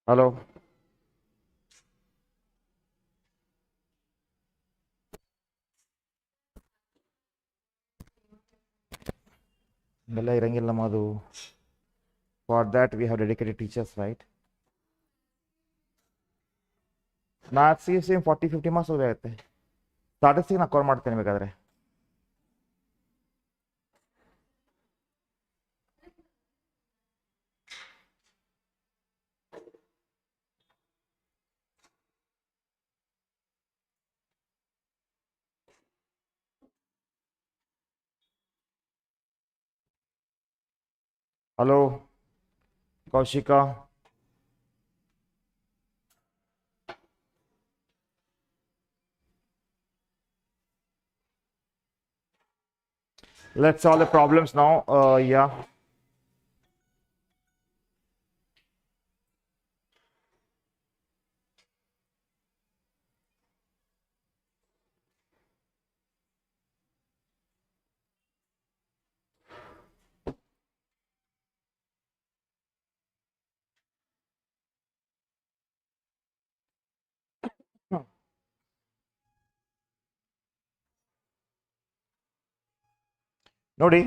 Hello ಬೆಲ್ಲ ಇರಂಗಿಲ್ಲ ಮಾದು. For that we have dedicated teachers, right? ಮ್ಯಾಥ್ಸ್ಗೆ ಸೇಮ್ 40-50 ಮಾರ್ಕ್ಸ್ ಹೋಗುತ್ತೆ. ಸ್ಟಾಟಿಸ್ಟಿಕ್ಸ್ ನಾನು ಕಾಲ್ ಮಾಡ್ತೇನೆ ಬೇಕಾದ್ರೆ. ಹಲೋ ಕೌಶಿಕ, let's solve the problems now. Yeah. ನೋಡಿ,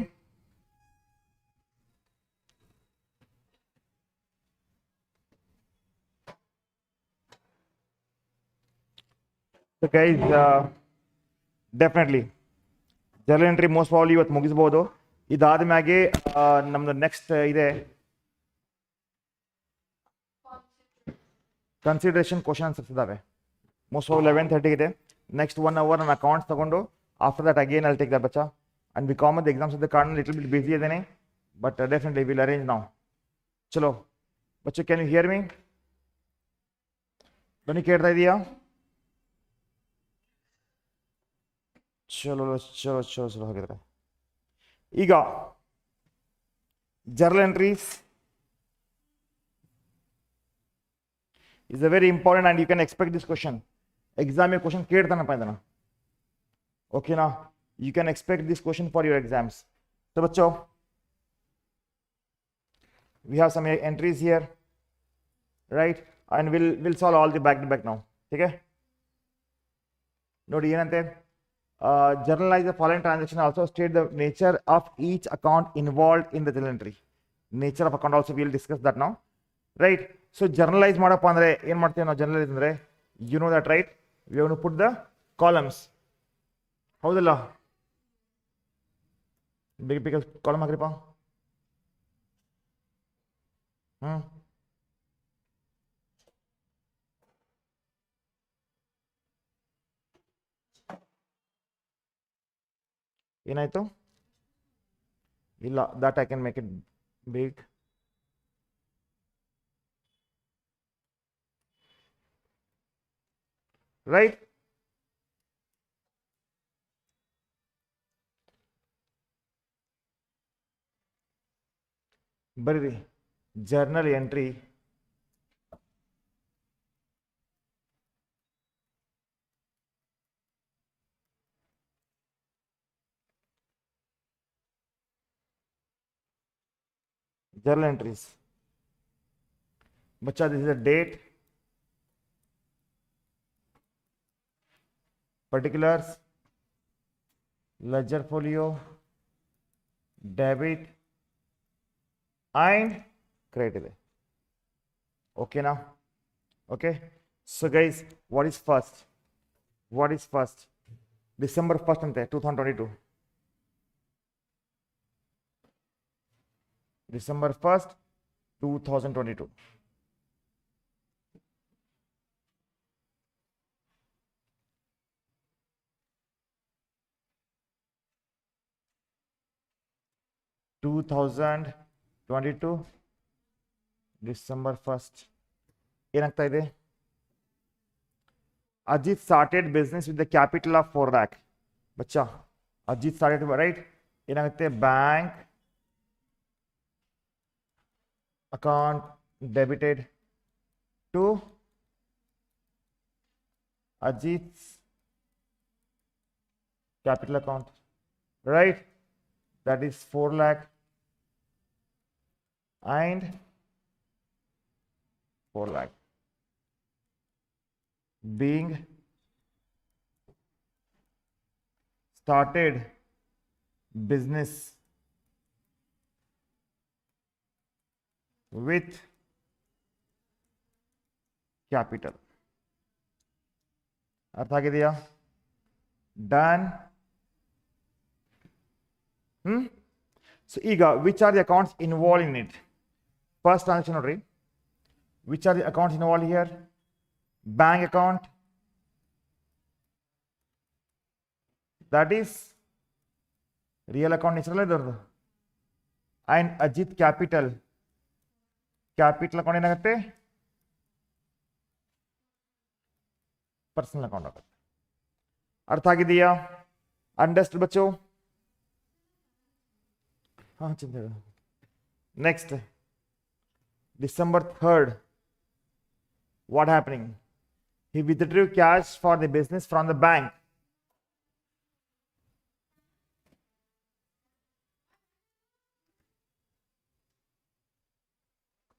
so guys, definitely journal entry most probably ಇವತ್ತು ಮುಗಿಸ್ಬೋದು. ಇದಾದ ಮ್ಯಾಗೆ ನಮ್ದು ನೆಕ್ಸ್ಟ್ ಇದೆ ಕನ್ಸಿಡರೇಷನ್ ಕ್ವಶನ್ ಆನ್ಸರ್ಸ್ ಇದಾವೆ. ಮೋಸ್ಟ್ ಪ್ರಾಬ್ಲಿ 11:30 ಇದೆ. ನೆಕ್ಸ್ಟ್ 1 hour ನಾನು ಅಕೌಂಟ್ಸ್ ತಗೊಂಡು after that again I'll take that ಬಚ್ಚಾ. And because of the exams ಇದ್ದ ಕಾರಣ ಲಿಟಲ್ ಬಿಟ್ ಬಿಸಿ ಇದ್ದೇನೆ, ಬಟ್ ಡೆಫಿನೆಟ್ಲಿ ವಿಲ್ ಅರೇಂಜ್ ನಾವು. ಚಲೋ Bachchu, can you here me? ಧ್ವನಿ ಕೇಳ್ತಾ ಇದೆಯಾ? ಚಲೋ ಚಲೋ ಚಲೋ ಚಲೋ ಹಾಗಿದ್ರೆ ಈಗ journal entries is a very important and you can expect this question. Exam question ಕೇಳ್ತಾನಪ್ಪ ಇದನ್ನ. ಓಕೆನಾ? You can expect this question for your exams. So ಬಚ್ಚೋ, we have some entries here, right? And we'll solve all the back to back now. ठीक है? ನೋಡಿ ಏನಂತೆ, journalize the following transaction, also state the nature of each account involved in the journal entry. Nature of account also we'll discuss that now, right? So journalize ಮಾಡಪ್ಪ ಅಂದ್ರೆ ಏನು ಮಾಡ್ತೀವಿ ನಾವು? Journalise ಅಂದ್ರೆ you know that, right? We have to put the columns. ಹೌದಲ್ಲ? ಬೇಗ ಬೇಗ column ಹಾಕ್ರಿಪ್ಪ. ಏನಾಯ್ತು? ಇಲ್ಲ, that I can make it big. Right? ಬರೀರಿ journal entry journal entries. Bacha, this is a date, particulars, ledger folio, debit and credit ಇದೆ. ಓಕೆನಾ? Okay. So guys, what is first? December 1st ಅಂತೆ 2022. December 1st 2022. December 1st ಏನಾಗ್ತಾ ಇದೆ? Ajit started business with the capital of 4 lakh. ಬಚ್ಚಾ, Ajit started, right? ಏನಾಗುತ್ತೆ? Bank account debited to Ajit's capital account, right? That is 4 lakh and 4 lakh. Being started business with capital. अर्थ ಆಗಿದೆಯಾ? Done. So ಈಗ which are the accounts involved in it? First transaction ನೋಡ್ರಿ. Which are the accounts involved here? Bank account, that is real account nature ಅಲ್ಲ ಇದರದು. And Ajit capital account ಏನಾಗುತ್ತೆ? Personal account ಆಗುತ್ತೆ. ಅರ್ಥ ಆಗಿದೆಯಾ? Understood ಬಚ್ಚೋ? ಹಾ ಚಿಂತೆ. Next December 3rd, what happening? He withdrew cash for the business from the bank.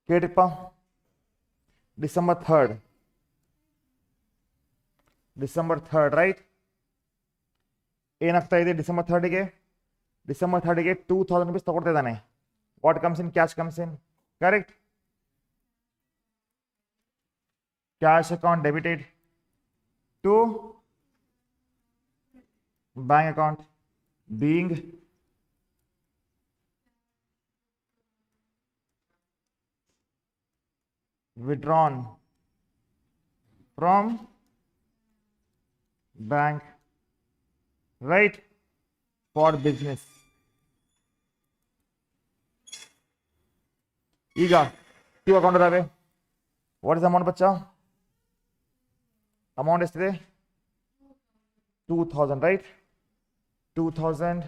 ಕೇಳಿಪ್ಪ? December 3rd, right? ಏನಾಗ್ತಾ ಇದೆ December 3rd ಗೆ? December 3rd ಗೆ 2000 rupees ತಗೊಳ್ತಾ ಇದ್ದಾನೆ. What comes in? Cash comes in. Correct? Cash account debited to bank account being withdrawn from bank, right, for business. ಈಗ 2 account ಇದಾವೆ. What is amount ಬಚ್ಚಾ? Amount ಎಷ್ಟಿದೆ? 2000, right? 2000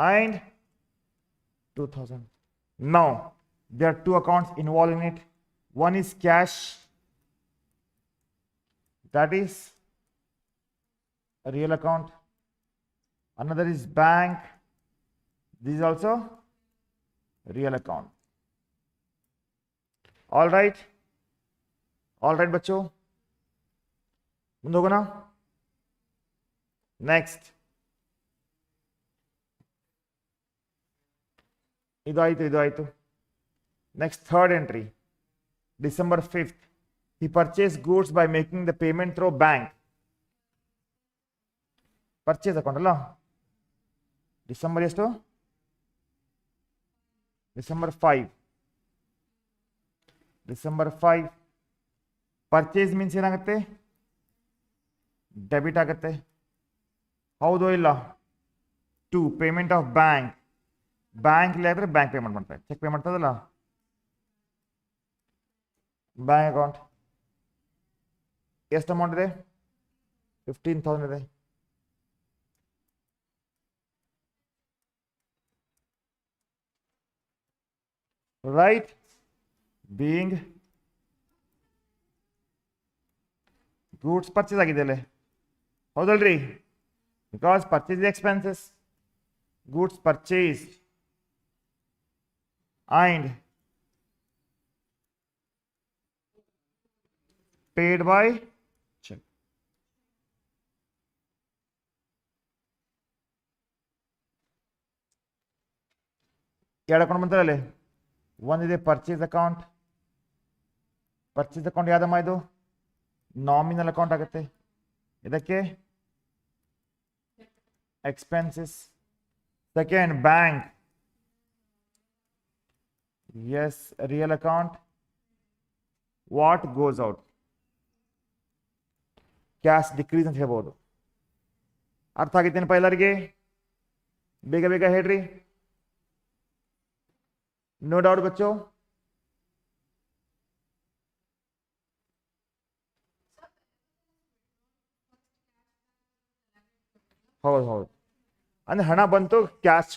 and 2000. Now there are 2 accounts involved in it. One is cash, that is a real account. Another is bank, this is also real account. All right बच्चों, ಮುಂದೆ ಹೋಗೋಣ. Next ಇದು ಆಯ್ತು. Next third entry, December 5th, he purchased goods by making the payment through bank. Purchase account ಅಲ್ಲ? December ಎಷ್ಟು? December 5. Purchase means ಏನಾಗುತ್ತೆ? Debit ಆಗುತ್ತೆ. ಹೌದು ಇಲ್ಲ? ಟು ಪೇಮೆಂಟ್ ಆಫ್ ಬ್ಯಾಂಕ್ ಆದರೆ ಬ್ಯಾಂಕ್ ಪೇಮೆಂಟ್ ಮಾಡ್ತಾರೆ. ಚೆಕ್ ಪೇ ಮಾಡ್ತದಲ್ಲ, ಬ್ಯಾಂಕ್ ಅಕೌಂಟ್. ಎಷ್ಟು ಅಮೌಂಟ್ ಇದೆ? 15,000 ಇದೆ. ರೈಟ್? ಬೀಯಿಂಗ್ ಗೂಡ್ಸ್ ಪರ್ಚೇಸ್ ಆಗಿದೆ ಅಲ್ಲೇ, ಹೌದಲ್ರಿ? Because purchase expenses, goods purchase and paid by check. ಎರಡು ಅಕೌಂಟ್ ಬಂತಾರಲ್ಲೇ, ಒಂದಿದೆ ಪರ್ಚೇಸ್ ಅಕೌಂಟ್. ಯಾವ್ದಮ್ಮ ಇದು? ನಾಮಿನಲ್ ಅಕೌಂಟ್ ಆಗುತ್ತೆ. ಇದಕ್ಕೆ expenses. Second bank, yes, real account. What goes out? Cash decrease ಅಂತ ಹೇಳ್ಬೋದು. ಅರ್ಥ ಆಗಿತ್ತೇನಪ್ಪ ಎಲ್ಲರಿಗೆ? ಬೇಗ ಹೇಳ್ರಿ. ನೋ ಡೌಟ್ ಬಚ್ಚೋ? ಹೌದು. ಅಂದ್ರೆ ಹಣ ಬಂತು, ಕ್ಯಾಶ್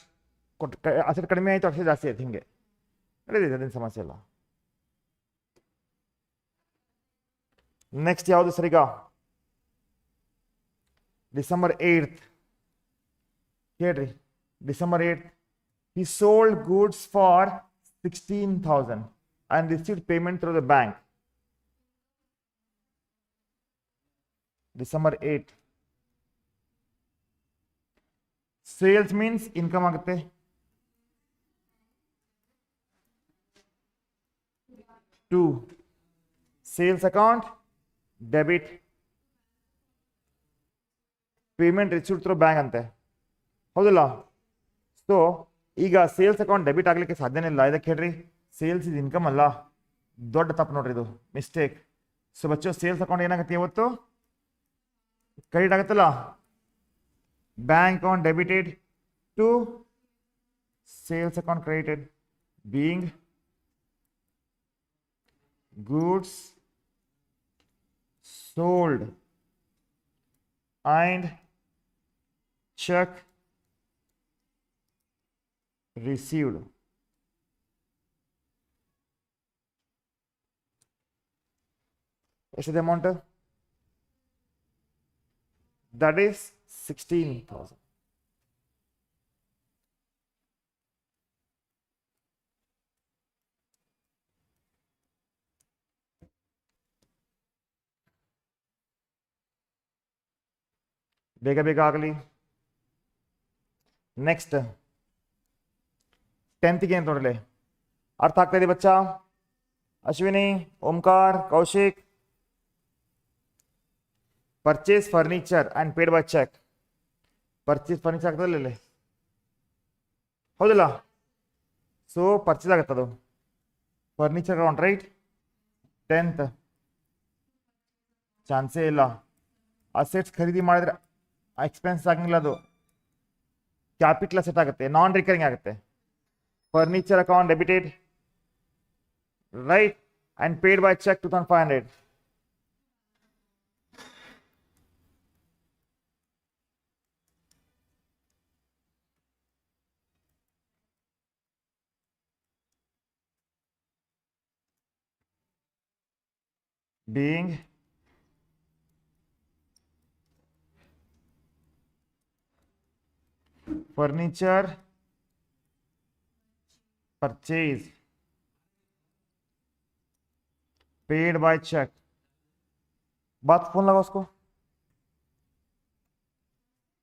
ಅಸೆಟ್ ಕಡಿಮೆ ಆಯ್ತು, ಅಸೆಟ್ ಜಾಸ್ತಿ ಆಯ್ತು, ಹಿಂಗೆ ನಡೆದಿದೆ, ಅದೇನು ಸಮಸ್ಯೆ ಇಲ್ಲ. ನೆಕ್ಸ್ಟ್ ಯಾವುದು ಸರಿಗ? December 8th. ಹೇಳ್ರಿ. December 8th, he sold goods for 16,000 and received payment through the bank. December 8. Sales means income ಆಗುತ್ತೆ. 2. Sales account debit. Payment received through bank ಅಂತೆ. ಹೌದಲ್ಲ? ಸೊ ಈಗ ಸೇಲ್ಸ್ ಅಕೌಂಟ್ ಡೆಬಿಟ್ ಆಗ್ಲಿಕ್ಕೆ ಸಾಧ್ಯನೇ ಇಲ್ಲ. ಇದಕ್ಕೆ ಹೇಳ್ರಿ ಸೇಲ್ಸ್ ಇದು ಇನ್ಕಮ್ ಅಲ್ಲ. ದೊಡ್ಡ ತಪ್ಪು ನೋಡ್ರಿ, ಇದು ಮಿಸ್ಟೇಕ್. ಸೊ ಬಚ್ಚೋ ಸೇಲ್ಸ್ ಅಕೌಂಟ್ ಏನಾಗುತ್ತೆ ಇವತ್ತು? ಕ್ರೆಡಿಟ್ ಆಗುತ್ತಲ್ಲ. Bank account debited to sales account credited, being goods sold and check received. ಎಷ್ಟಿದೆ ಅಮೌಂಟ್? That is 16,000. ಬೇಗ ಬೇಗ ಆಗಲಿ. ನೆಕ್ಸ್ಟ್ 10th ಏನು ನೋಡಲಿ, ಅರ್ಥ ಆಗ್ತಾ ಇದೆ ಬಚ್ಚಾ? Ashwini, Omkar, Kaushik. Purchase furniture and paid by cheque. Purchase furniture ಆಗ್ತದಲ್ಲ ಇಲ್ಲಿ, ಹೌದಲ್ಲ? ಸೊ ಪರ್ಚೇಸ್ ಆಗತ್ತದು ಫರ್ನಿಚರ್ ಅಕೌಂಟ್, ರೈಟ್? 10th ಚಾನ್ಸೇ ಇಲ್ಲ. ಅಸೆಟ್ಸ್ ಖರೀದಿ ಮಾಡಿದ್ರೆ ಎಕ್ಸ್ಪೆನ್ಸ್ ಆಗಂಗಿಲ್ಲ, ಅದು ಕ್ಯಾಪಿಟಲ್ ಅಸೆಟ್ ಆಗುತ್ತೆ, ನಾನ್ ರಿಕರಿಂಗ್ ಆಗುತ್ತೆ. Furniture account debited, right? And paid by cheque 2500. being furniture purchase paid by check. बात फोन लगा उसको,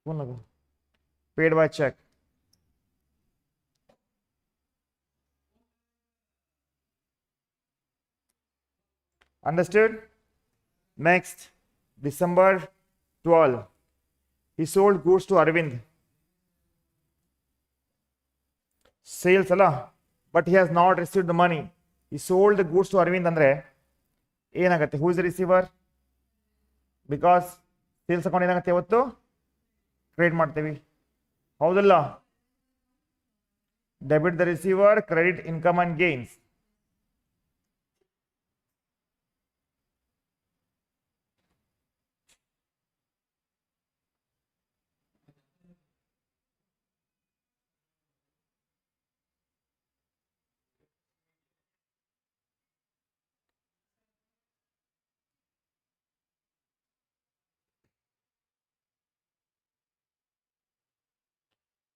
फोन लगा. paid by check. Understood? Next, December 12. He sold goods to Arvind. Sales ಅಲ್ಲ, but he has not received the money. He sold the goods to Arvind ಅಂದ್ರೆ ಏನಾಗುತ್ತೆ? Who is the receiver? Because sales account ಏನಾಗುತ್ತೆ ಇವತ್ತು? Credit ಮಾಡ್ತೀವಿ, ಹೌದಲ್ಲ? Debit the receiver, credit income and gains.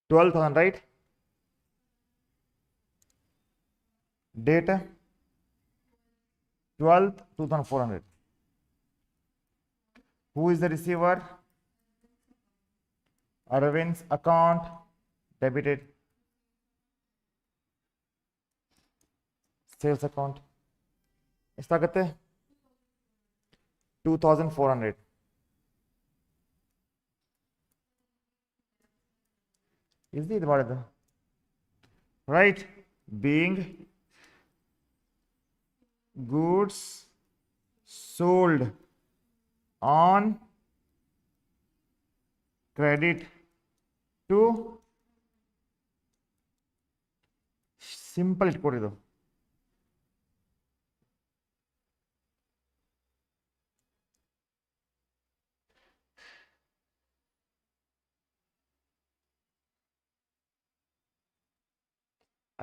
$12,000, right? Date 12th 2400. Who is the receiver? Arvind's account debited. Sales account ಎಷ್ಟಾಗುತ್ತೆ? 2400. Is it what is the right? Being goods sold on credit to simple ಇಟ್ಕೊಡಿದ್ದು.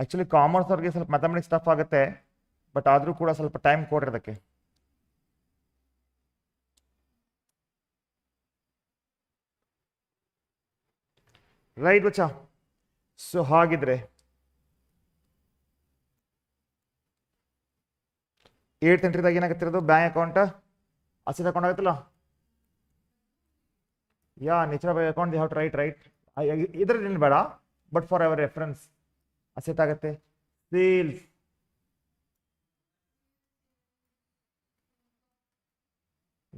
Actually commerce ಅವ್ರಿಗೆ ಸ್ವಲ್ಪ mathematics tough ಆಗುತ್ತೆ, but ಆದರೂ ಕೂಡ ಸ್ವಲ್ಪ time ಕೊಡ್ರಿ ಅದಕ್ಕೆ. ರೈಟ್ ಬಚ್ಚಾ? ಸೊ ಹಾಗಿದ್ರೆ 8th ಎಂಟ್ರಿದಾಗ ಏನಾಗುತ್ತಿರೋದು ಬ್ಯಾಂಕ್ ಅಕೌಂಟ್ ಅಸೆಟ್ ಅಕೌಂಟ್ ಆಗುತ್ತಲ್ಲ. Yeah nature of account they have to write ಇದ್ರಲ್ಲಿ ಬೇಡ, but for our reference asset ಆಗುತ್ತೆ. ಸೇಲ್ಸ್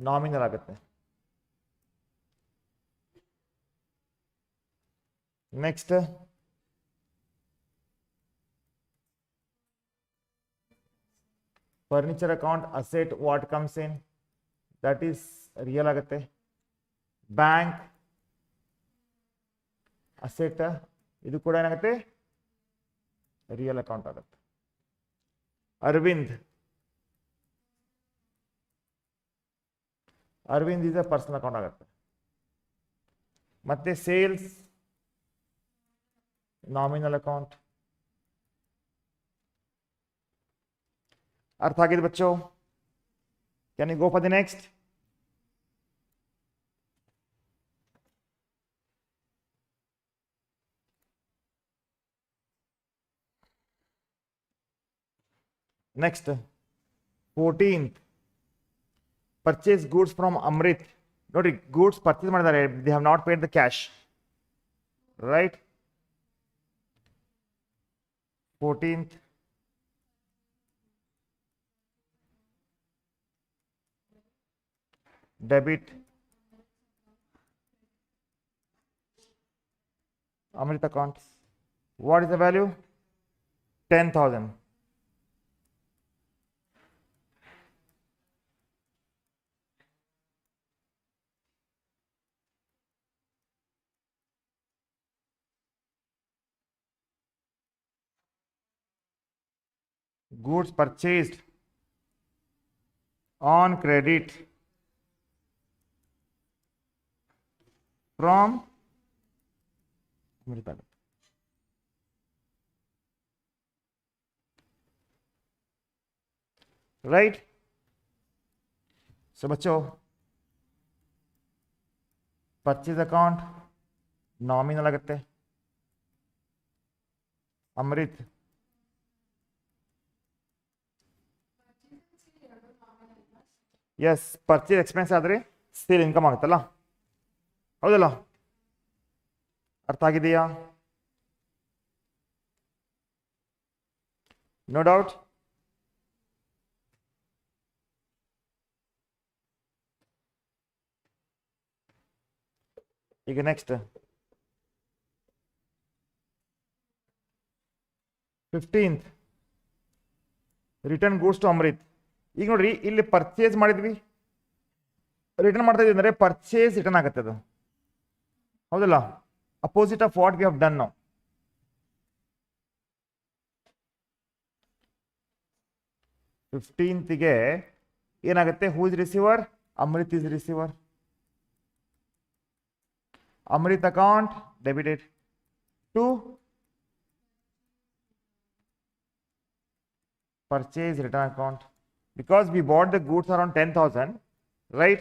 ನಾಮಿನಲ್ ಆಗುತ್ತೆ. Next furniture account asset what comes in that is real ಆಗುತ್ತೆ. Bank asset ಇದು ಕೂಡ ಏನಾಗುತ್ತೆ real account ಆಗುತ್ತೆ. Arvind is a personal account ಆಗುತ್ತೆ. ಮತ್ತೆ ಸೇಲ್ಸ್ ನಾಮಿನಲ್ ಅಕೌಂಟ್. अर्थ आगे बच्चों, can you go for the next? Next 14th purchase goods from Amrit. ನೋಡಿ goods purchase ಮಾಡಿದ್ದಾರೆ, they have not paid the cash, right? 14th debit Amrit account. What is the value? 10,000. Goods purchased on credit from right. So बच्चों purchase account nominal आगತ್ತೆ. Amrit yes purchase expense आದ್ರೆ sale income ಆಗುತ್ತಲ್ಲ, ಹೌದಲ್ಲ? ಅರ್ಥ ಆಗಿದೆಯಾ? No doubt. ಈಗ next 15th return goods to Amrit. ಈಗ ನೋಡ್ರಿ ಇಲ್ಲಿ ಪರ್ಚೇಸ್ ಮಾಡಿದ್ವಿ, ರಿಟರ್ನ್ ಮಾಡ್ತಾ ಇದೀವಿ ಅಂದ್ರೆ ಪರ್ಚೇಸ್ ರಿಟರ್ನ್ ಆಗುತ್ತೆ ಅದು, ಹೌದಲ್ಲ? Opposite of what we have done now. ಫಿಫ್ಟೀನ್ತ್ಗೆ ಏನಾಗುತ್ತೆ? Who is receiver? Amrit is receiver. Amrit account debited to purchase return account, because we bought the goods around 10,000, right?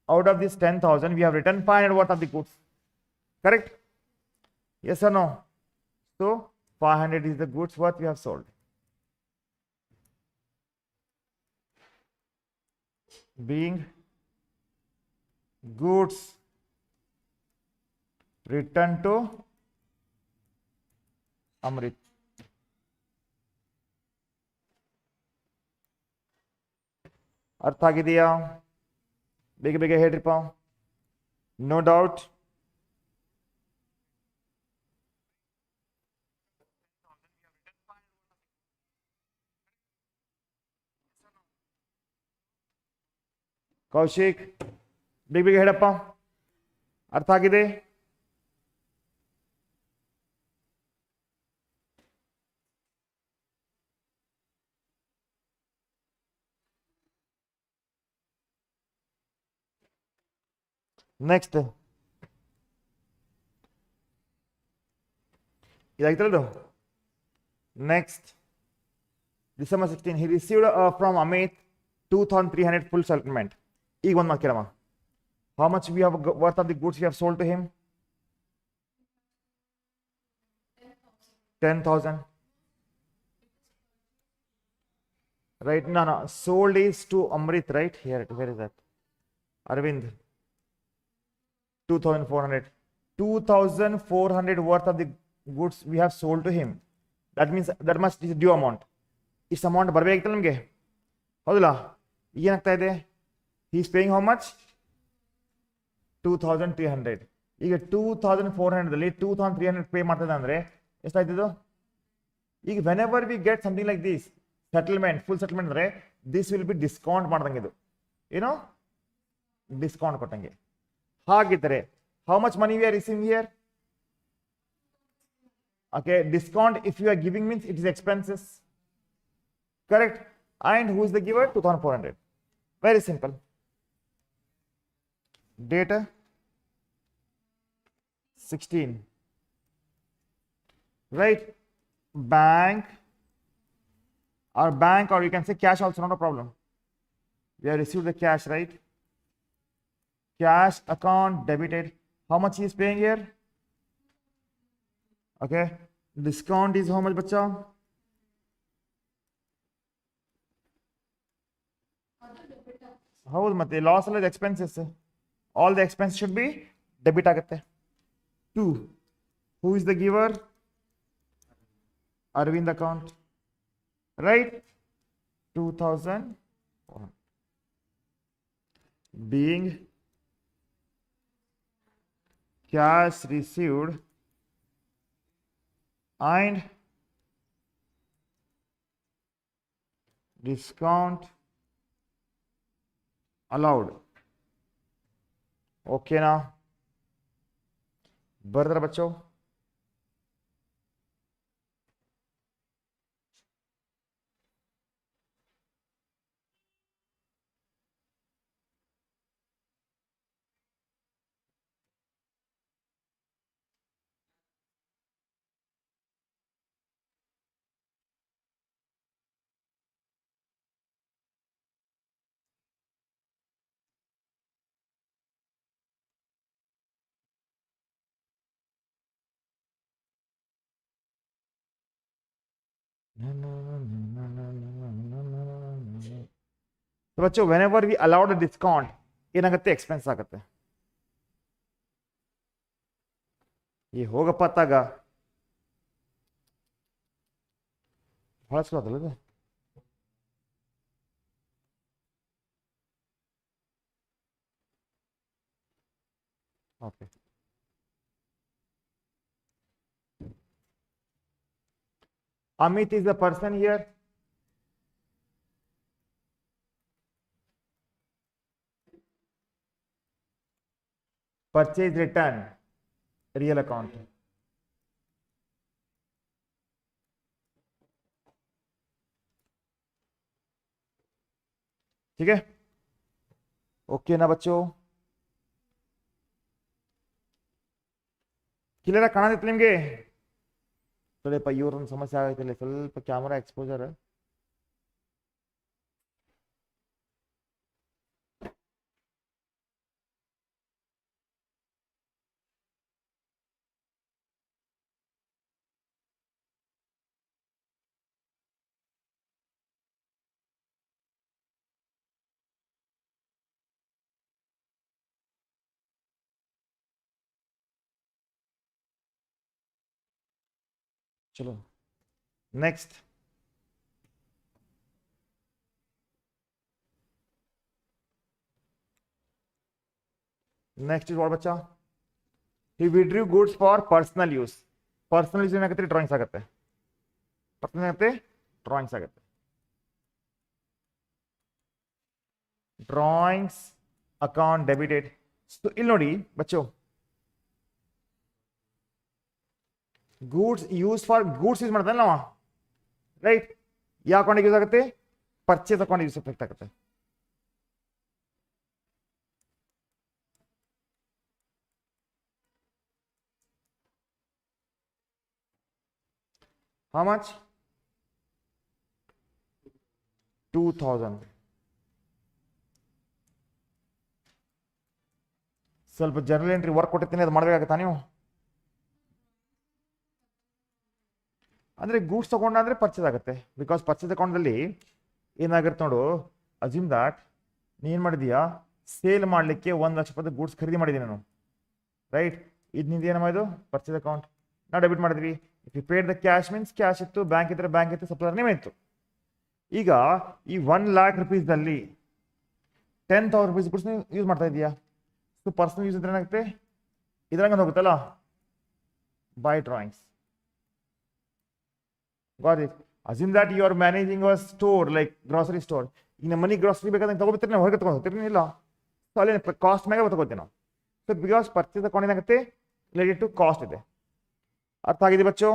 Out of this 10,000 we have returned 500 worth of the goods, correct? Yes or no? So 500 is the goods worth we have sold. Being goods returned to Amrit. ಅರ್ಥ ಆಗಿದೆಯಾ? ಬೇಗ ಬೇಗ ಹೇಳ್ರಿಪ್ಪ. No doubt. Kaushik ಬೇಗ ಬೇಗ ಹೇಳಪ್ಪ. ಅರ್ಥ ಆಗಿದೆ? Next ಇದಾಯ್ತಲ್ಲ. Next December 16 he received from Amit 2,300 full settlement. ಈಗ ಒಂದು ಮಾತು ಕೇಳಮ್ಮ, how much we have worth of the goods we have sold to him? 10,000. right? No, no, sold is to Amrit, right? Here, where is that? Arvind, 2400. 2400 worth of the goods we have sold to him. That means that must is due amount. Is amount ಬರಬೇಕಿತ್ತು ನಮಗೆ, ಹೌದಲ್ಲ? ಏನಾಗ್ತಾ ಇದೆ? he is paying how much? 2300. ಈಗ 2400 ಅಲ್ಲಿ 2300 pay ಮಾಡ್ತದೆ ಅಂದ್ರೆ ಎಷ್ಟಾಯ್ತದು? ಈಗ whenever we get something like this settlement, full settlement ಅಂದ್ರೆ this will be discount ಮಾಡ್ದಂಗೆ, ಇದು ಏನೋ ಡಿಸ್ಕೌಂಟ್ ಕೊಟ್ಟಂಗೆ. ಹಾಗಿದ್ರೆ how much money we are receiving here? Okay, discount if you are giving means it is expenses, correct? And who is the giver? 2400. Very simple. Data 16, right? Bank or you can say cash also, not a problem. We have received the cash, right? Cash account debited. How much he is paying here? Okay, discount is how much, bacha? ಹೌದು, ಮತ್ತೆ loss ಅಲ್ಲ, expenses. All the expense should be debit ಆಗುತ್ತೆ. 2, who is the giver? Arvind account, right? 2000 being cash received and discount allowed. Okay ना, ಬರ್ದ್ರ ಬಚ್ಚೋ? बच्चों whenever we allow the discount ಏನಾಗುತ್ತೆ? Expense ಆಗುತ್ತೆ. ಈ ಹೋಗಪ್ಪ ತಾಗ ಬಳಸ್ಕೊಳತ್ತಲ್ಲ ಇದು. Okay, Amit is the person here. Purchase return, real account. ठीक है? ओके ना बच्चों? ಕ್ಲಿಯರ್ ಆಗಿ ಕಾಣದಿತ್ತು ನಿಮಗೆ? ಸ್ವಲ್ಪ ಇವ್ರೊಂದು ಸಮಸ್ಯೆ ಆಗೈತಿಲ್ಲ, ಸ್ವಲ್ಪ ಕ್ಯಾಮರಾ ಎಕ್ಸ್ಪೋಜರ್. चलो नेक्स्ट, नेक्स्ट इज व्हाट बच्चा? he withdrew goods for personal use. Personal use ಏನಾಗುತ್ತೆ? ಡ್ರಾಯಿಂಗ್ಸ್ ಆಗುತ್ತೆ. ಪರ್ಸನಲ್ ಏನಾಗುತ್ತೆ? ಡ್ರಾಯಿಂಗ್ಸ್ ಆಗುತ್ತೆ. Drawings account debited. ಸೊ ಇಲ್ಲಿ ನೋಡಿ ಬಚ್ಚೋ, goods use for goods use ಮಾಡ್ತಾನೆ ನಾವು, ರೈಟ್? ಯಾವ ಅಕೌಂಟಿಗೆ ಯೂಸ್ ಆಗುತ್ತೆ? ಪರ್ಚೇಸ್ ಅಕೌಂಟ್ ಯೂಸ್ ಎಫೆಕ್ಟ್ ಆಗುತ್ತೆ. How much? 2000. ಸ್ವಲ್ಪ ಜನರಲ್ ಎಂಟ್ರಿ ವರ್ಕ್ ಕೊಟ್ಟಿರ್ತೀನಿ, ಅದು ಮಾಡಬೇಕಾಗತ್ತಾ ನೀವು? ಅಂದರೆ ಗೂಡ್ಸ್ ತಗೊಂಡ್ರೆ ಪರ್ಚೇಸ್ ಆಗುತ್ತೆ. ಬಿಕಾಸ್ ಪರ್ಚೇಸ್ ಅಕೌಂಟಲ್ಲಿ ಏನಾಗುತ್ತೆ ನೋಡು, ಅಸ್ಯೂಮ್ ದಾಟ್ ನೀನು ಏನು ಮಾಡಿದೀಯಾ, ಸೇಲ್ ಮಾಡಲಿಕ್ಕೆ 1,00,000 ರೂಪಾಯಿ ಗೂಡ್ಸ್ ಖರೀದಿ ಮಾಡಿದ್ದೀನಿ ನಾನು, ರೈಟ್. ಇದು ನಿಂದು ಏನಮ್ಮ, ಇದು ಪರ್ಚೇಸ್ ಅಕೌಂಟ್ ನಾವು ಡೆಬಿಟ್ ಮಾಡಿದ್ವಿ. If you paid the cash means cash ಇತ್ತು, ಬ್ಯಾಂಕ್ ಇದ್ದರೆ ಬ್ಯಾಂಕ್ ಇತ್ತು, ಸಪ್ಲೈಯರ್ ನೇಮ್ ಇತ್ತು. ಈಗ ಈ 1,00,000 ರೂಪೀಸ್ದಲ್ಲಿ 10,000 ರೂಪೀಸ್ ಗೂಡ್ಸ್ ಯೂಸ್ ಮಾಡ್ತಾ ಇದೆಯಾ. ಸೊ ಪರ್ಸನಲ್ ಯೂಸ್ ಇದ್ರೆ ಏನಾಗುತ್ತೆ, ಇದ್ರಂಗೆ ಹೋಗುತ್ತಲ್ಲ, by drawings. Got it. Assume that you are managing a store like grocery store. ಈಗ ನಮ್ಮ ಮನಿ ಗ್ರಾಸರಿ ಬೇಕಾದ್ರೆ ತಗೋಬಿಡ್ತೀರಿ, ನಾವು ಹೊರಗೆ ತಗೊಂಡು ಹೋಗ್ತೀರಿ ಇಲ್ಲ, ಸೊ ಅಲ್ಲಿ ಕಾಸ್ಟ್ ಮ್ಯಾಗ ತಗೋತೀವಿ ನಾವು. ಸೊ ಬಿಕಾಸ್ ಪರ್ಚೇಸ್ ಅಕೌಂಟ್ ಏನಾಗುತ್ತೆ, ರಿಲೇಟೆಡ್ ಟು ಕಾಸ್ಟ್ ಇದೆ. ಅರ್ಥ ಆಗಿದೆ ಬಚ್ಚೋ.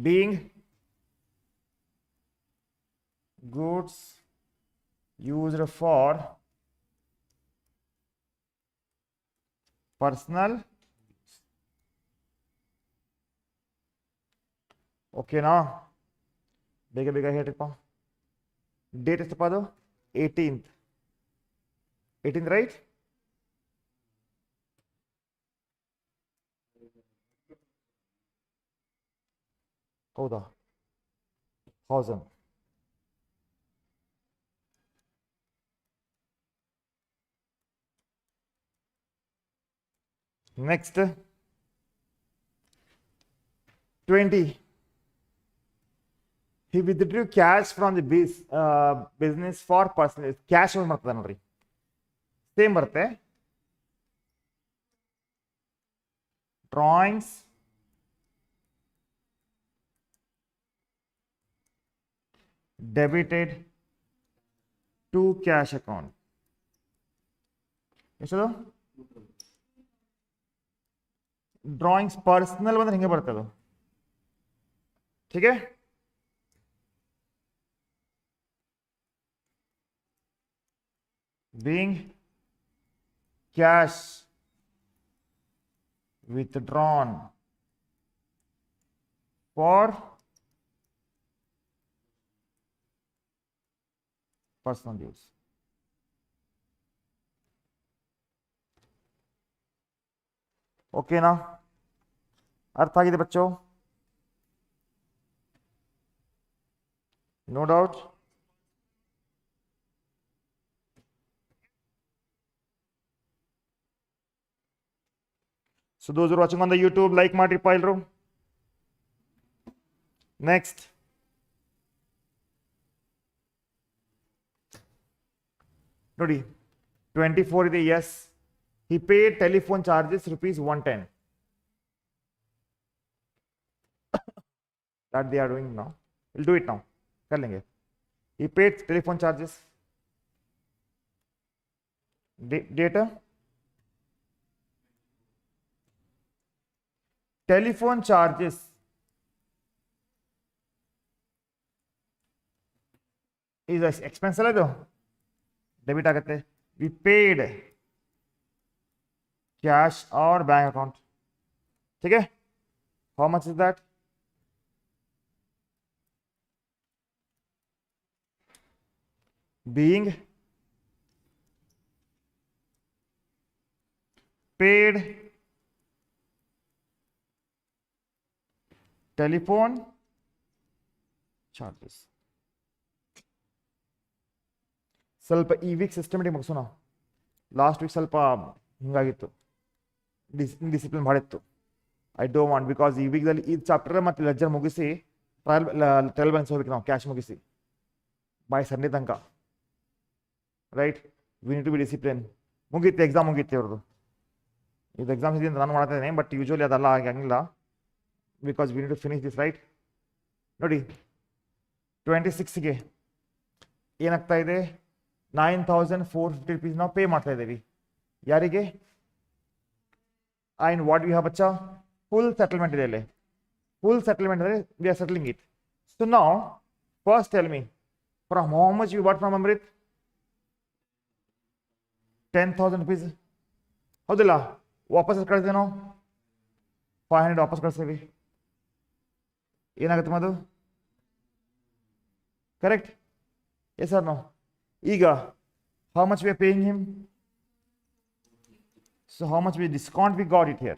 Being goods used for personal use. ಓಕೆನಾ, ಬೇಗ ಬೇಗ ಹೇಳ್ರಿಪ್ಪ. ಡೇಟ್ ಎಷ್ಟಪ್ಪ ಅದು, 18th ರೈಟ್. ಹೌದಾ, 1000. Next, 20. He withdrew cash from the business for personal use. Cash ಒಂದು ಬರ್ತದೆ ನೋಡ್ರಿ, ಸೇಮ್ ಬರುತ್ತೆ. Drawings debited to cash account. ಎಷ್ಟದು, ಡ್ರಾಯಿಂಗ್ಸ್ ಪರ್ಸನಲ್ ಬಂದ್ರೆ ಹಿಂಗೆ ಬರ್ತದೆ, ठीक है. Being cash withdrawn for personal use. ಓಕೆನಾ, ಅರ್ಥ ಆಗಿದೆ ಬಚ್ಚೋ, no doubt. So those are watching on the YouTube, like ಮಾಡಿರಿಪ್ಪ ಎಲ್ರು. ನೆಕ್ಸ್ಟ್, ನೋಡಿ 24 ಇದೆ. Yes, he paid telephone charges rupees 110. That they are doing now. We'll do it now. कर लेंगे. He paid telephone charges. Data. Telephone charges is expense ಅಲ್ಲ ಇದು, debit ಆಗುತ್ತೆ. We paid cash और बैंक अकाउंट, ठीक है. How much is that, being paid telephone charges. ಸ್ವಲ್ಪ ಈ ವೀಕ್ ಸಿಸ್ಟಮೆಟಿಕ್ ಮುಗಿಸೋಣ. ಲಾಸ್ಟ್ ವೀಕ್ ಸ್ವಲ್ಪ ಹಿಂಗಾಗಿತ್ತು, ಡಿಸಿಪ್ಲಿನ್ ಮಾಡಿತ್ತು. ಐ ಡೋಂಟ್ ವಾಂಟ್, ಬಿಕಾಸ್ ಈ ವೀಕ್ದಲ್ಲಿ ಈ ಚಾಪ್ಟರ್ ಮತ್ತು ಲೆಜರ್ ಮುಗಿಸಿ ಟ್ರಯಲ್ ಬ್ಯಾಲೆನ್ಸ್ ಹೋಗ್ಬೇಕು ನಾವು, ಕ್ಯಾಶ್ ಮುಗಿಸಿ ಬಾಯ್ ಸಂಡೇ ತನಕ, right. We need to be discipline. ಮುಗೀತು, ಎಕ್ಸಾಮ್ ಮುಗೀತಿ ಅವ್ರದ್ದು. ಇದು ಎಕ್ಸಾಮ್ಸ್ ಇದೆ ಅಂತ ನಾನು ಮಾಡ್ತಾ ಇದ್ದೀನಿ, ಬಟ್ ಯೂಶ್ವಲಿ ಅದೆಲ್ಲ ಹಂಗಿಲ್ಲ, because we need to finish this, right. ನೋಡಿ 26ಗೆ ಏನಾಗ್ತಾ ಇದೆ, 9,450 rupees ನಾವು ಪೇ ಮಾಡ್ತಾ ಇದ್ದೀವಿ. ಯಾರಿಗೆ, and what we have bacha, full settlement ಇದೆ ಅಲ್ಲಿ. Full settlement ಅಂದರೆ we are settling it. So now first tell me, from how much you bought from Amrit? 10,000 rupees. ಹೌದಿಲ್ಲ, ವಾಪಸ್ ಕಳಿಸ್ತೀವಿ ನಾವು, 500 ವಾಪಸ್ ಕಳಿಸ್ತೀವಿ. ಏನಾಗುತ್ತೆ ಮದು, ಕರೆಕ್ಟ್? Yes or no? ಈಗ how much we are paying him? So how much we discount we got it here,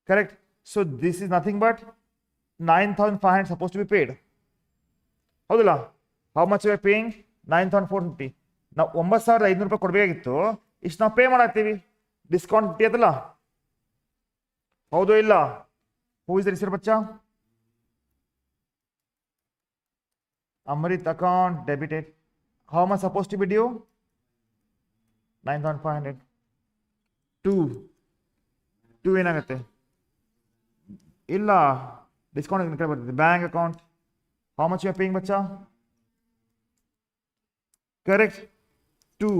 correct? So this is nothing but 9,500 supposed to be paid. ಹೌದಲ್ಲ? How much we are paying? 9,450. ನಾವು 9,500 ರೂಪಾಯಿ ಕೊಡಬೇಕಾಗಿತ್ತು, ಇಷ್ಟು ನಾವು pay ಮಾಡತ್ತೀವಿ. Discount 50 ಅದಲ್ಲ, ಹೌದು ಇಲ್ಲ? Who is the receiver ಬಚ್ಚಾ? Amrit account debited. How much supposed to be due? 9,500. 2 ಏನಾಗುತ್ತೆ? ಇಲ್ಲ, ಡಿಸ್ಕೌಂಟ್ ಬರ್ತದೆ. Bank account, how much you are paying ಬಚ್ಚಾ? ಕರೆಕ್ಟ್, 2.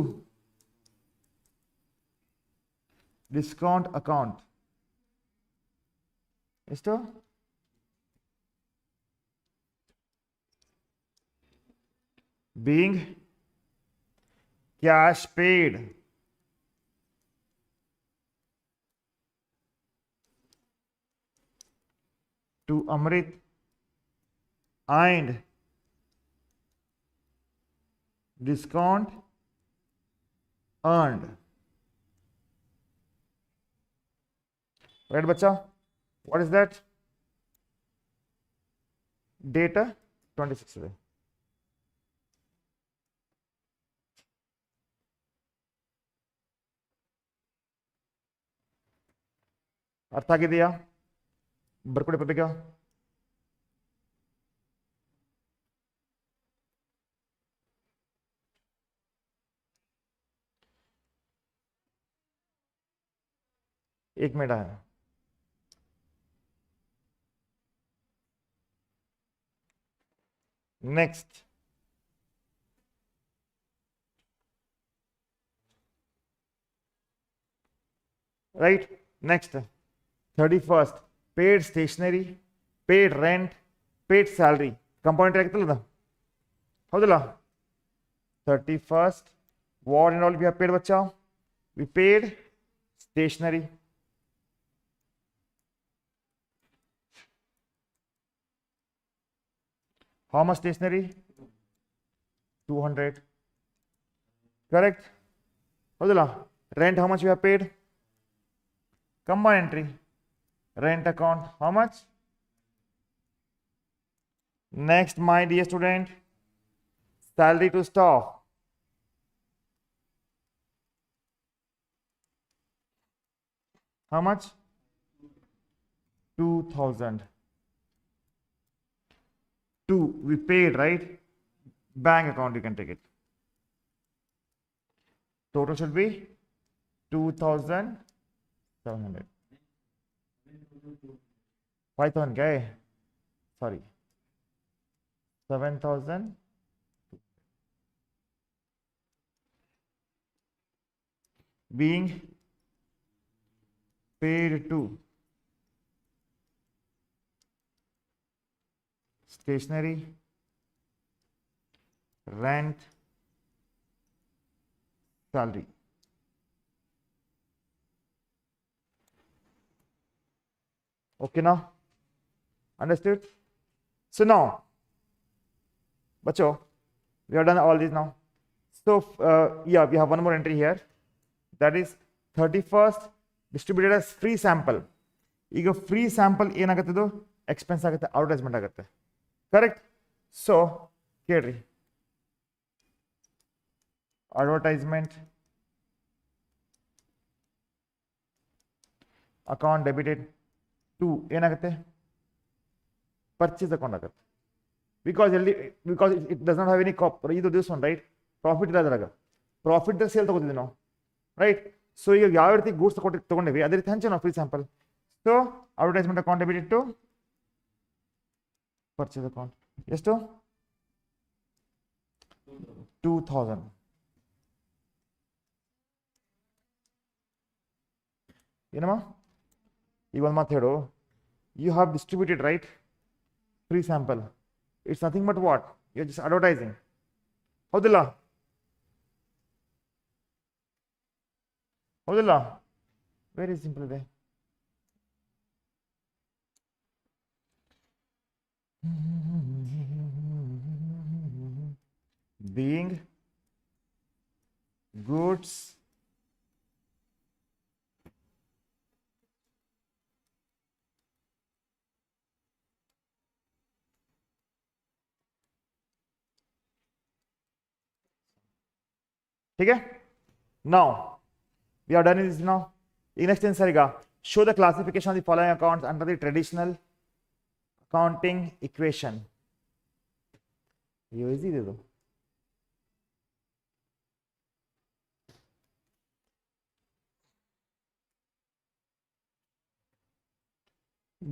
ಡಿಸ್ಕೌಂಟ್ ಅಕೌಂಟ್ ಎಷ್ಟು? being cash paid to Amrit and discount earned. Right, bacha? What is that? Data 26 ಇದೆ. ಅರ್ಥ ಆಗಿದೆಯಾ? ಬರ್ಕೊಡಿ ಬೇಗ. एक मिनट है. Next. Right? Next. 31st. Paid stationery, paid rent, paid salary. Component ಆಗುತ್ತಲ್ಲ, ಹೌದಲ್ಲ? 31st. What and all we have paid, bacha? We paid stationery. How much stationery? 200. Correct? ಹೌದಲ್ಲ? Rent, how much we have paid? Combine entry. Rent account, how much? Next, my dear student, salary to staff. How much? 2,000. 2 we paid, right? Bank account, you can take it. Total should be 2,700. 5,000 guy. Sorry. 7,000. Being paid to stationery, rent, salary. Okay now? Understood? So now, bacho, we have done all this now. So yeah, we have one more entry here. That is 31st distributed as free sample. ಈಗ free sample ಏನಾಗುತ್ತೆ? ಇದು expense ಆಗುತ್ತೆ, advertisement ಆಗುತ್ತೆ. Correct? So ಕೇಳ್ರಿ, advertisement account debited to ಏನಾಗುತ್ತೆ? Purchase account ಆಗುತ್ತೆ. Because it does not have any ಇದು this one, right? Profit ಇಲ್ಲ ಅದ್ರಾಗ. ಪ್ರಾಫಿಟ್ ಸೇಲ್ ತಗೋತಿದ್ವಿ ನಾವು, ರೈಟ್? ಸೊ ಈಗ ಯಾವ ರೀತಿ ಗೂಡ್ಸ್ ತಗೊಂಡಿವಿ ಅದೇ ರೀತಿ ಹಂಚೆ ನಾವು free sample. So advertisement account debited to purchase account ಎಷ್ಟು? 2,000. ಏನಮ್ಮ ಈಗ ಒಂದು ಮಾತು ಹೇಳು. You have distributed, right, free sample. It's nothing but what? You just advertising. ಹೌದಿಲ್ಲ? ಹೌದಿಲ್ಲ? ವೆರಿ ಸಿಂಪಲ್ ಇದೆ. being goods ठीक है. Now we are done with this now. ಈಗ ನೆಕ್ಸ್ಟ್ ಏನು ಸರ್, ಈಗ show the classification of the following accounts under the traditional accounting equation. Easy ಇದು.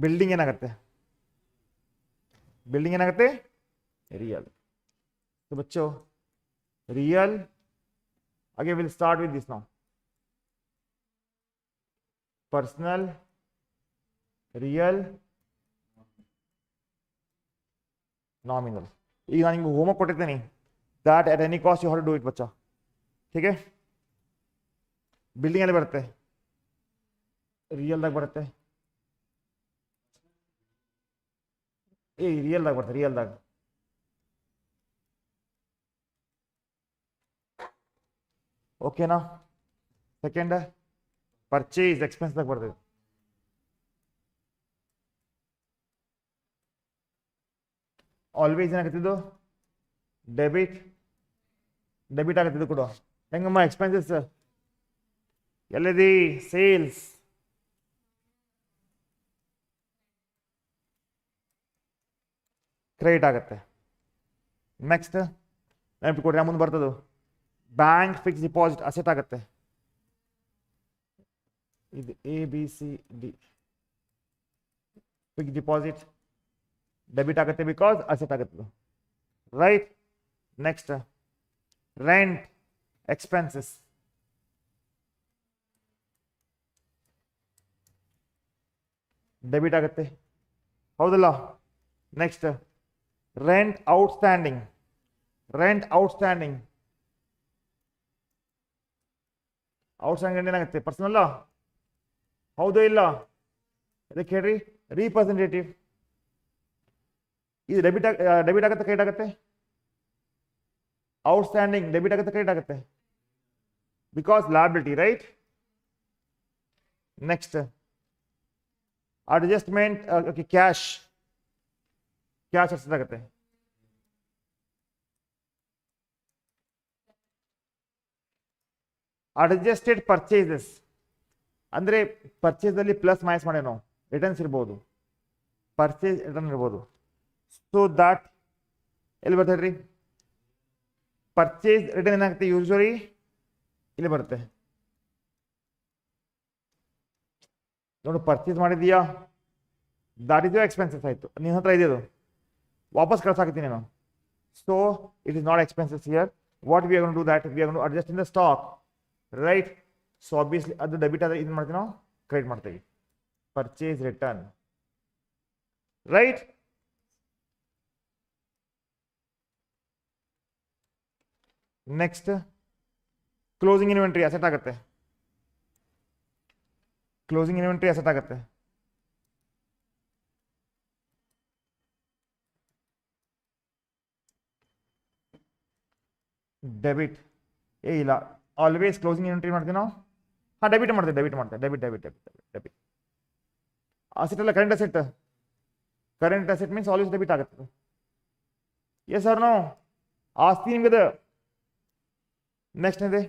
Building ಏನಾಗುತ್ತೆ, बिल्डिंग ಏನಾಗುತ್ತೆ, रियल. तो बच्चों real, again we'll start with this now. Personal, real, nominal. ಈಗ ನಾನು ನಿಮಗೆ ಹೋಮ್ವರ್ಕ್ ಕೊಟ್ಟಿರ್ತೀನಿ, that at any cost you have to do it बच्चा. ठीक है. बिल्डिंग ಅಲ್ಲಿ ಬರುತ್ತೆ, ರಿಯಲ್ ದಾಗ ಬರುತ್ತೆ, रियल ದಾಗ ಬರುತ್ತೆ, ರಿಯಲ್ ದಾಗ. ಓಕೆನಾ. ಸೆಕೆಂಡ್ ಪರ್ಚೇಸ್ ಎಕ್ಸ್ಪೆನ್ಸ್ ದಾಗ ಬರ್ತದೆ. ಆಲ್ವೇಸ್ ಏನಾಗುತ್ತಿದ್ದು ಡೆಬಿಟ್, ಡೆಬಿಟ್ ಆಗುತ್ತಿದ್ದು ಕೂಡ. ಹೆಂಗಮ್ಮ ಎಕ್ಸ್ಪೆನ್ಸಸ್ ಎಲ್ಲಿದೆ, ಸೇಲ್ಸ್, ಕ್ರೆಡಿಟ್ ಆಗುತ್ತೆ. ನೆಕ್ಸ್ಟ್ ನೆನಪು ಕೊಡ್ರಿ, ಮುಂದೆ ಬರ್ತದೆ ಬ್ಯಾಂಕ್ ಫಿಕ್ಸ್ ಡಿಪಾಸಿಟ್ ಅಸೆಟ್ ಆಗುತ್ತೆ. ಇದು ABCD ಫಿಕ್ಸ್ ಡಿಪಾಸಿಟ್ ಡೆಬಿಟ್ ಆಗುತ್ತೆ ಬಿಕಾಸ್ ಅಸೆಟ್ ಆಗುತ್ತೆ, right. Next rent expenses, debit ಆಗುತ್ತೆ, ಹೌದಲ್ಲ. Next rent outstanding, rent outstanding, outstanding ಏನಾಗುತ್ತೆ, ಪರ್ಸನಲ್, ಹೌದು ಇಲ್ಲ, ಅದಕ್ಕೆ ಹೇಳ್ರಿ ರೀಪ್ರೆಸೆಂಟೇಟಿವ್. ಇದು ಡೆಬಿಟ್ ಡೆಬಿಟ್ ಆಗುತ್ತೆ, ಕ್ರೆಡಿಟ್ ಆಗುತ್ತೆ. ಔಟ್ಸ್ಟ್ಯಾಂಡಿಂಗ್ ಡೆಬಿಟ್ ಆಗುತ್ತೆ, ಕ್ರೆಡಿಟ್ ಆಗುತ್ತೆ because liability, right. Next adjustment, okay, cash, cash asset ಆಗುತ್ತೆ. ಅಡ್ಜಸ್ಟೆಡ್ ಪರ್ಚೇಸಸ್ ಅಂದ್ರೆ ಪರ್ಚೇಸ್ ಅಲ್ಲಿ ಪ್ಲಸ್ ಮೈನಸ್ ಮಾಡಿ ನಾವು ರಿಟರ್ನ್ಸ್ ಇರ್ಬೋದು, ಪರ್ಚೇಸ್ ರಿಟರ್ನ್ ಇರ್ಬೋದು. ಸೊ ದಟ್ ಎಲ್ಲಿ ಬರ್ತದೆ ರೀ, ಪರ್ಚೇಸ್ ರಿಟರ್ನ್ ಏನಾಗುತ್ತೆ ಯೂಶುವಲಿ ಇಲ್ಲಿ ಬರುತ್ತೆ. ನೋಡು ಪರ್ಚೇಸ್ ಮಾಡಿದೀಯಾ, ದಾಟ್ ಇಸ್ ಎಕ್ಸ್ಪೆನ್ಸಸ್ ಆಯಿತು, ನಿನ್ನ ಹತ್ರ ಇದೆಯದು ವಾಪಸ್ ಕಳ್ಸಾಕತ್ತೀನಿ ನಾನು. So it is not expenses here. What we are gonna do that, we are gonna adjust in the stock, right. So obviously ಅದು ಡೆಬಿಟ್ ಆದ್ರೆ ಇದು ಮಾಡ್ತೀವಿ ನಾವು, ಕ್ರೆಡಿಟ್ ಮಾಡ್ತೀವಿ. Purchase return, right. Next closing inventory asset ಆಗುತ್ತೆ, closing inventory asset ಆಗುತ್ತೆ. Debit ಇಲ್ಲ, always closing inventory ಮಾಡ್ತೀವಿ ನಾವು. ಹಾಂ, ಡೆಬಿಟ್ ಮಾಡ್ತೀವಿ, ಡೆಬಿಟ್ ಮಾಡ್ತೇವೆ, debit debit debit debit. Asset ಅಲ್ಲ, current asset, current asset means always debit ಆಗುತ್ತೆ. ಎಸ್ ಸರ್, ನೋ ಆಸ್ತಿ ನಿಮ್ಗಿದೆ. ನೆಕ್ಸ್ಟ್ ಇದೆ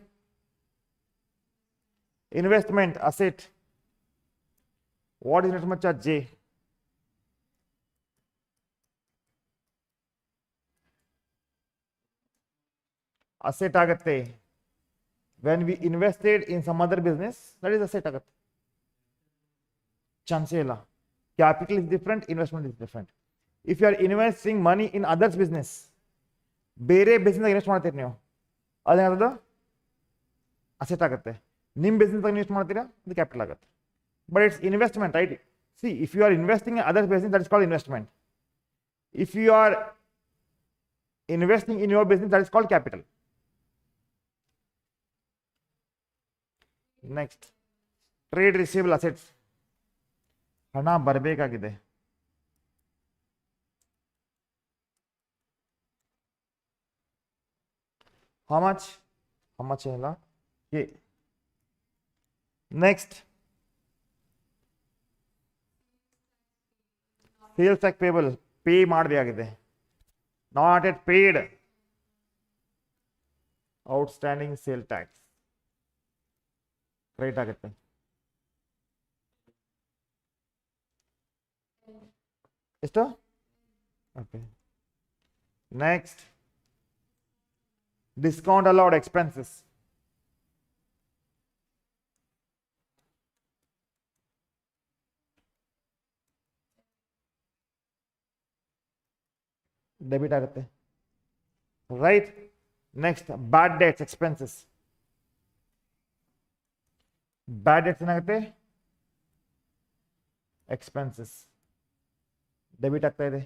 investment asset. What is investment charge, ಜೆ. ಅಸೆಟ್ ಆಗುತ್ತೆ when we invested in some other business, that is asset ಆಗುತ್ತೆ. ಚಾನ್ಸೇ ಇಲ್ಲ. Capital is different, investment is different. If you are investing money in others business, ಬೇರೆ business invest ಮಾಡ್ತೀರಿ ನೀವು, ಅದೇನಾದ್ರು asset ಆಗುತ್ತೆ. ನಿಮ್ಮ ಬಿಸ್ನೆಸ್ ಇನ್ವೆಸ್ಟ್ ಮಾಡ್ತೀರಾ, ಅದು ಕ್ಯಾಪಿಟಲ್ ಆಗುತ್ತೆ. But it's investment, right. See, if you are investing in others business, that is called investment. If you are investing in your business, that is called capital. Next trade receivable assets, ಹಣ ಬರಬೇಕಾಗಿದೆ. How much ಇಲ್ಲ. Next sales tax payable, pay ಮಾಡಬೇಕಾಗಿದೆ, not yet paid. Outstanding sale tax credit ಆಗುತ್ತೆ. ಎಷ್ಟು? Okay. Next, discount allowed expenses. Debit ಆಗುತ್ತೆ, right. Next, bad debts expenses. Bad debts ಏನಾಗುತ್ತೆ? Expenses debit ಆಗ್ತಾ ಇದೆ.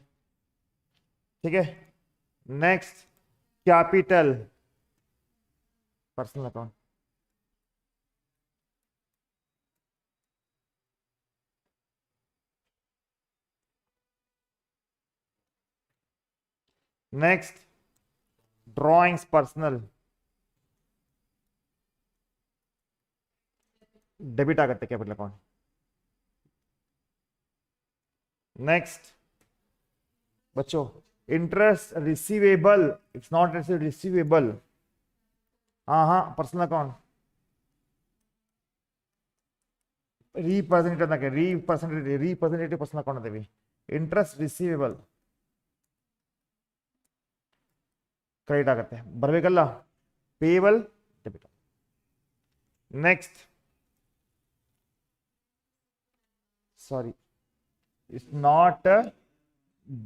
ठीक है. Next, capital personal account. Next, drawings personal debit आगತ್ತೆ कैपिटल अकाउंट. नेक्स्ट बच्चों, interest receivable, it's not receivable. हाँ personal account representative personal account अदेवी. इंटरेस्ट रिसीवेबल क्रेडिट आगತ್ತೆ, बरಬೇಕಲ್ಲ. Payable debit. Next, sorry, it's not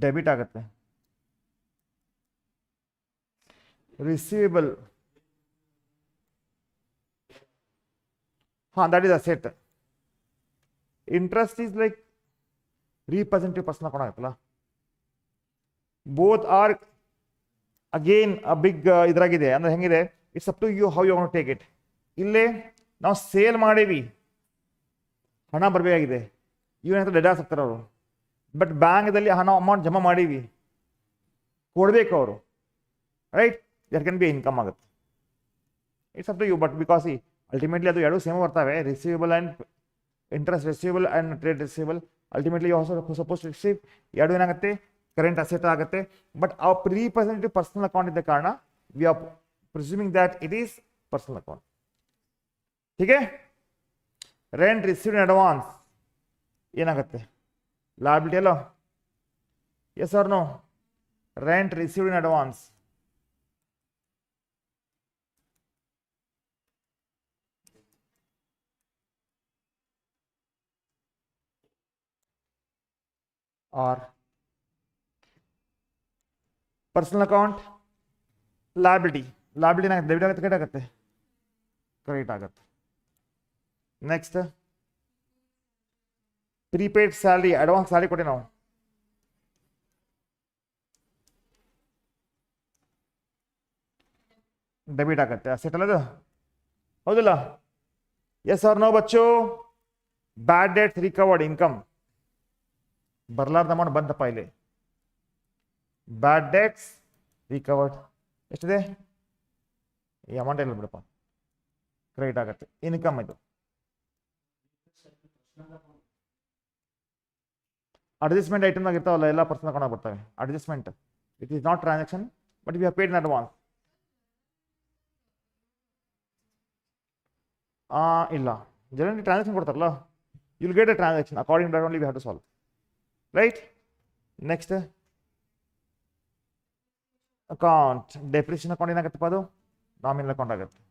debit ಆಗುತ್ತೆ. Receivable, that is asset. Interest is like representative person account ಆಗುತ್ತಲ್ಲ. Both are again big ಇದ್ರಾಗಿದೆ. ಅಂದ್ರೆ ಹೆಂಗಿದೆ, it's up to you how you want to take it. ಇಲ್ಲೇ ನಾವು sale ಮಾಡೇವಿ, ಹಣ ಬರಬೇಕಾಗಿದೆ, ಇವೇನಾಗ್ತದೆ ಡೆಡಾಸ್ ಆಗ್ತಾರೆ ಅವರು. ಬಟ್ ಬ್ಯಾಂಕ್ದಲ್ಲಿ ಹಣ ಅಮೌಂಟ್ ಜಮಾ ಮಾಡೀವಿ, ಕೊಡಬೇಕು ಅವರು, right. That can be income ಆಗುತ್ತೆ. It's up to you. But because ultimately ಅದು ಎರಡು ಸೇಮ್ ಬರ್ತವೆ, receivable and interest receivable and trade receivable. Ultimately supposed to receive ಎರಡು ಏನಾಗುತ್ತೆ, ಕರೆಂಟ್ ಅಸೆಟ್ ಆಗುತ್ತೆ. ಬಟ್ ಆ ರಿಪ್ರೆಸೆಂಟೇಟಿವ್ ಪರ್ಸನಲ್ ಅಕೌಂಟ್ ಇದ್ದ ಕಾರಣ we are presuming that it is personal account. ಹೀಗೆ ರೆಂಟ್ ರಿಸೀವ್ಡ್ ಇನ್ ಅಡ್ವಾನ್ಸ್ ಏನಾಗುತ್ತೆ, liability allo? Yes or no? Rent received in advance. Or personal account liability. Liability na debit agutte, credit agutte, credit agutte. Next, prepaid salary, advance salary ಕೊಟ್ಟೆ ನಾವು, debit ಆಗುತ್ತೆ. Asset ಅಲ್ಲದು, ಹೌದಲ್ಲ? Yes or no ಬಚ್ಚು? Bad debts recovered income, ಬರ್ಲಾರ್ದ amount ಬಂತಪ್ಪ ಇಲ್ಲಿ. ಬ್ಯಾಡ್ debts recovered ಎಷ್ಟಿದೆ? ಈ ಅಮೌಂಟ್ ಇಲ್ಲ ಬಿಡಪ್ಪ, ಕ್ರೆಡಿಟ್ ಆಗುತ್ತೆ, ಇನ್ಕಮ್ ಇದು. ಅಡ್ಜಸ್ಟ್ಮೆಂಟ್ ಐಟಮ್ ಇರ್ತಾವಲ್ಲ, ಎಲ್ಲ ಪರ್ಸನಲ್ ಅಕೌಂಟ್ ಬರ್ತವೆ. Adjustment, it is not transaction but we have paid in advance. ಇಲ್ಲ, ಜನರಲಿ ಟ್ರಾನ್ಸಾಕ್ಷನ್ ಕೊಡ್ತಾರಲ್ಲ, you'll get a transaction according to that only we have to solve, right. Next, account depreciation account ಏನಾಗುತ್ತಪ್ಪ, ಅದು nominal account ಆಗುತ್ತೆ,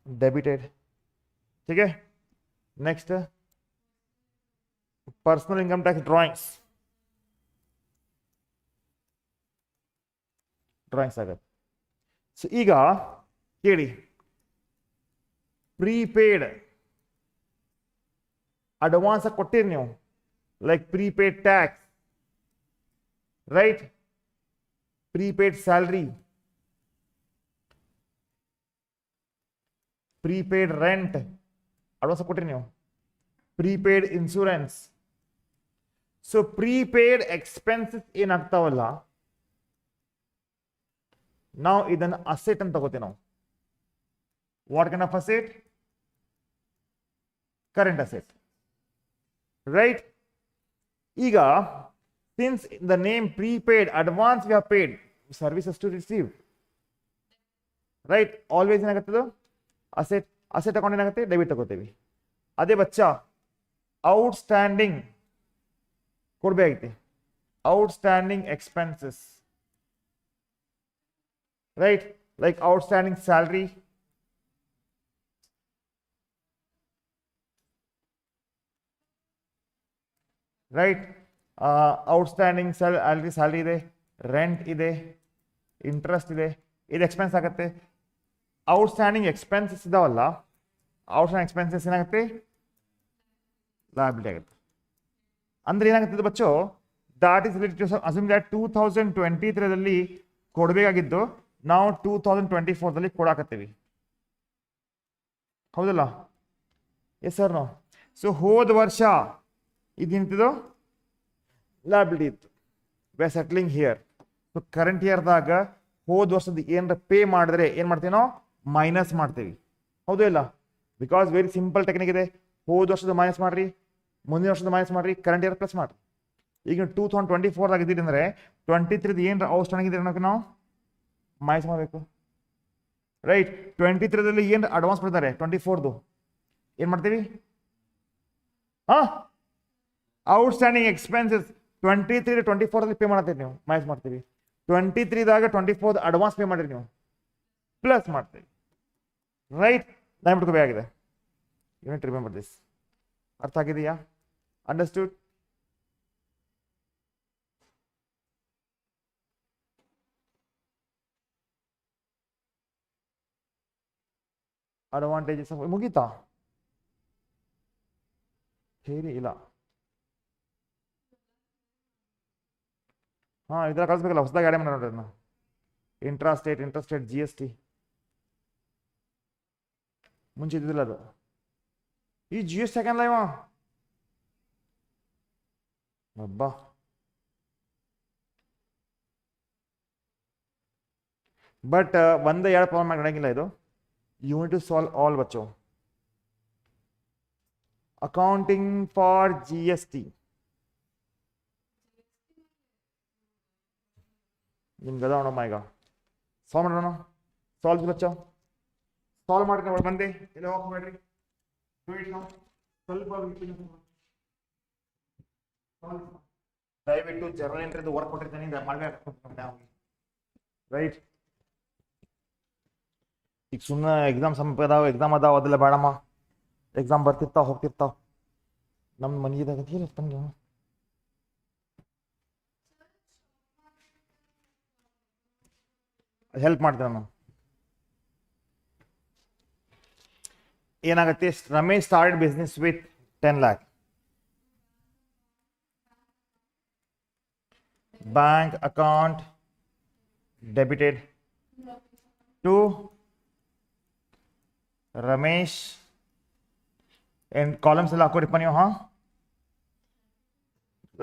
debited. ठीक है. Next, personal income tax drawings ಆಗುತ್ತೆ. So ಈಗ ಕೇಳಿ, ಪ್ರೀಪೇಯ್ಡ್ ಅಡ್ವಾನ್ಸ್ ಕೊಟ್ಟಿರಿ ನೀವು, like prepaid tax, right, prepaid salary, prepaid rent advance ಕೊಟ್ಟಿರಿ ನೀವು, prepaid insurance. So prepaid expenses ಏನಾಗ್ತಾವಲ್ಲ, ನಾವು ಇದನ್ನು ಅಸೆಟ್ ಅಂತ ತಗೋತೀವಿ ನಾವು. What kind of asset? Current asset, right. ಈಗ since the name prepaid, advance we have paid, services to receive, right? Always ಏನಾಗುತ್ತದು ಅಸೆಟ್ ಅಕೌಂಟ್ ಏನಾಗುತ್ತೆ ಡೆಬಿಟ್ ತಗೋತೀವಿ. ಅದೇ ಬಚ್ಚಾ ಔಟ್ಸ್ಟ್ಯಾಂಡಿಂಗ್ ಕೊಡ್ಬೇಕಾಗೈತಿ, outstanding expenses, right? Like outstanding salary, right? Outstanding salary ಇದೆ, rent ಇದೆ, interest ಇದೆ, ಇದು ಎಕ್ಸ್ಪೆನ್ಸ್ ಆಗುತ್ತೆ. ಔಟ್ಸ್ಟ್ಯಾಂಡಿಂಗ್ ಎಕ್ಸ್ಪೆನ್ಸಸ್ ಇದಾವಲ್ಲ, ಔಟ್ಸ್ಟ್ಯಾಂಡಿಂಗ್ ಎಕ್ಸ್ಪೆನ್ಸಸ್ ಏನಾಗುತ್ತೆ ಲಯಬಿಲಿಟಿ ಆಗುತ್ತೆ. ಅಂದ್ರೆ ಏನಾಗುತ್ತೆ ಬಚ್ಚೋ, that is related to assume that 2023 ಕೊಡಬೇಕಾಗಿದ್ದು ನಾವು 2024 ಕೊಡಾಕತ್ತೀವಿ, ಹೌದಲ್ಲ? S sir no. ಸೊ ಹೋದ ವರ್ಷ ಇದಿಂತಿದು ಲಯಬಿಲಿಟಿ ಇತ್ತು, we are settling here. So current ಇಯರ್ದಾಗ ಹೋದ ವರ್ಷದ ಏನಾರ ಪೇ ಮಾಡಿದ್ರೆ ಏನು ಮಾಡ್ತೀವಿ ನಾವು? ಮೈನಸ್ ಮಾಡ್ತೀವಿ, ಹೌದು ಇಲ್ಲ? ಬಿಕಾಸ್ ವೆರಿ ಸಿಂಪಲ್ ಟೆಕ್ನಿಕ್ ಇದೆ. ಹೋದ ವರ್ಷದ ಮೈನಸ್ ಮಾಡ್ರಿ, ಮುಂದಿನ ವರ್ಷದ ಮೈನಸ್ ಮಾಡ್ರಿ, ಕರೆಂಟ್ ಇಯರ್ ಪ್ಲಸ್ ಮಾಡ್ರಿ. ಈಗ 2024 ಇದ್ದೀರಿ ಅಂದರೆ 23 ಏನಾರ ಔಟ್ಸ್ಟ್ಯಾಂಡಿಂಗ್ ಇದೆ ಅನ್ನೋಕೆ ನಾವು ಮೈನಸ್ ಮಾಡಬೇಕು, ರೈಟ್? 23 ಏನು ಅಡ್ವಾನ್ಸ್ ಮಾಡ್ತಾರೆ 24 ಏನು ಮಾಡ್ತೀವಿ? ಔಟ್ಸ್ಟ್ಯಾಂಡಿಂಗ್ ಎಕ್ಸ್ಪೆನ್ಸಸ್ 23 24 ಪೇ ಮಾಡ್ತೀವಿ, ನೀವು ಮೈನಸ್ ಮಾಡ್ತೀವಿ. 23ದಾಗ 24 ಅಡ್ವಾನ್ಸ್ ಪೇ ಮಾಡಿರಿ, ನೀವು ಪ್ಲಸ್ ಮಾಡ್ತೀವಿ, ರೈಟ್? ನೆನ್ಪಿಟ್ಕೋಬೇಕಾಗಿದೆ. You need remember this. ಅರ್ಥ ಆಗಿದೆಯಾ? ಅಂಡರ್ಸ್ಟೂಡ್? ಅಡ್ವಾಂಟೇಜಸ್ ಮುಗೀತಾ? ಹೇಳಿ ಇಲ್ಲ. ಇದರ ಕಳಿಸ್ಬೇಕಲ್ಲ, ಹೊಸದಾಗಿ ಆ್ಯಡ್ ಮಾಡೋಣ ಅದನ್ನ. ಇಂಟ್ರಾಸ್ಟೇಟ್ ಜಿ ಎಸ್ ಟಿ ಮುಂಚೆ ಇದ್ದಿಲ್ಲ ಅದು. ಈ ಜಿ ಎಸ್ ಟಿ ಯಾಕಂದ ಇವ ಅಬ್ಬಾ, ಬಟ್ ಒಂದೇ ಎರಡು ಪ್ರಾಬ್ಲಮ್ ನಡೆಯಂಗಿಲ್ಲ ಇದು. You need to solve all ಬಚ್ಚೋ. Accounting for G S T ನಿಮ್ಗೆ ಅದಾವಣಮ್ಮ. ಈಗ ಸಾಲ್ವ್ ಮಾಡೋಣ. ಸಾಲ್ವ್ ಬಚ್ಚ, ಸಾಲ್ವ್ ಮಾಡ್ರಿ. ಒಳಗೆ ಬಂದೆ ಎಲ್ಲ ಹೋಗ್ಬೇಡ್ರಿ, ಸ್ವಲ್ಪ ದಯವಿಟ್ಟು ಜರ್ನಲ್ ಎಂಟ್ರಿದು ವರ್ಕ್ ಕೊಟ್ಟಿರ್ತೀನಿ, ಮಾಡ್ಬೇಕು, ರೈಟ್? ಈಗ ಸುಮ್ಮನೆ ಎಕ್ಸಾಮ್ ಸಮೀಪ ಅದಾವ, ಎಕ್ಸಾಮ್ ಅದಾವ, ಅದೆಲ್ಲ ಬೇಡಮ್ಮ. ಎಕ್ಸಾಮ್ ಬರ್ತಿರ್ತಾವ ಹೋಗ್ತಿರ್ತಾವ. ನಮ್ಮ ಮನೆಗಿದಾಗ ತಂಗಿ ಹೆಲ್ಪ್ ಮಾಡ್ತೇನೆ ನಾನು. ಏನಾಗುತ್ತೆ? Ramesh start business with 10 lakh. Bank account debited to Ramesh. Columns ಎಲ್ಲ ಹಾಕೋರಿಪ್ಪ ನೀವು.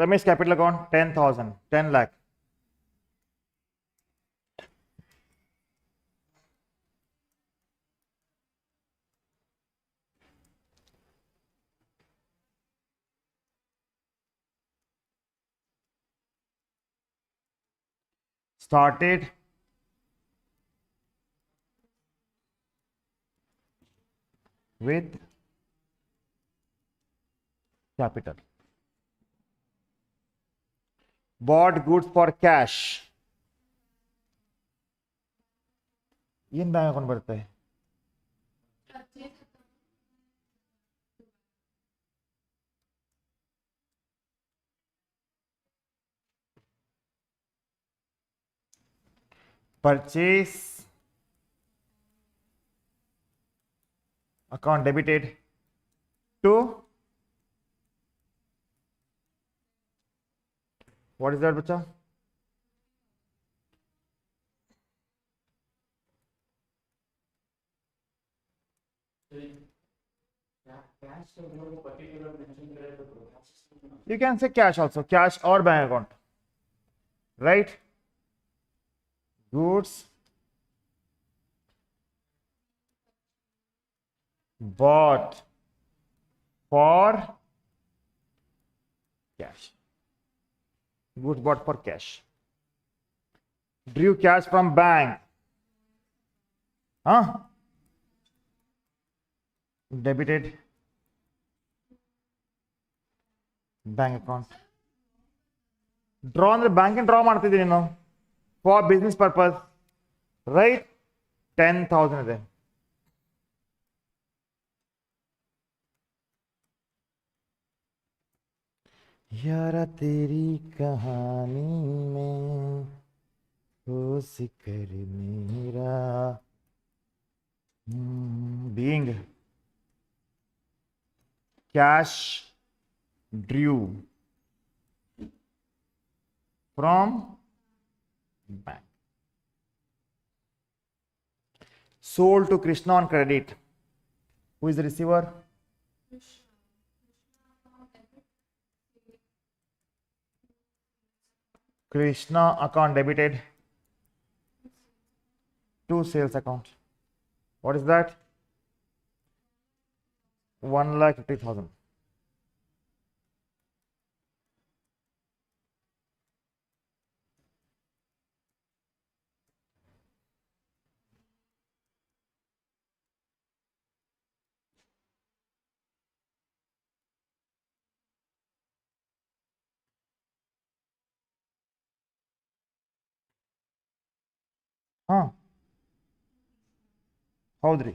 Ramesh capital account 10,000, 10 lakh. Started with capital. Bought goods for cash. ಏನ್ ಬ್ಯಾಂಕ್ ಅಕೌಂಟ್ ಬರುತ್ತೆ? Purchase account debited to, what is that bacha? You can say cash also, cash or bank account, right? Goods bought for cash. Goods bought for cash. Drew cash from bank. Huh? Debited bank account. Draw on the bank and draw ಮಾಡ್ತಿದ್ದೀನಿ ನಾನು for business purpose, right? 10,000 ಇದೆ. यारा तेरी कहानी में हो seeker मेरा being cash drew from bank, sold to Krishna on credit. Who is the receiver? Krishna account debited to sales account. What is that? 1,50,000. ಹೌದ್ರಿ.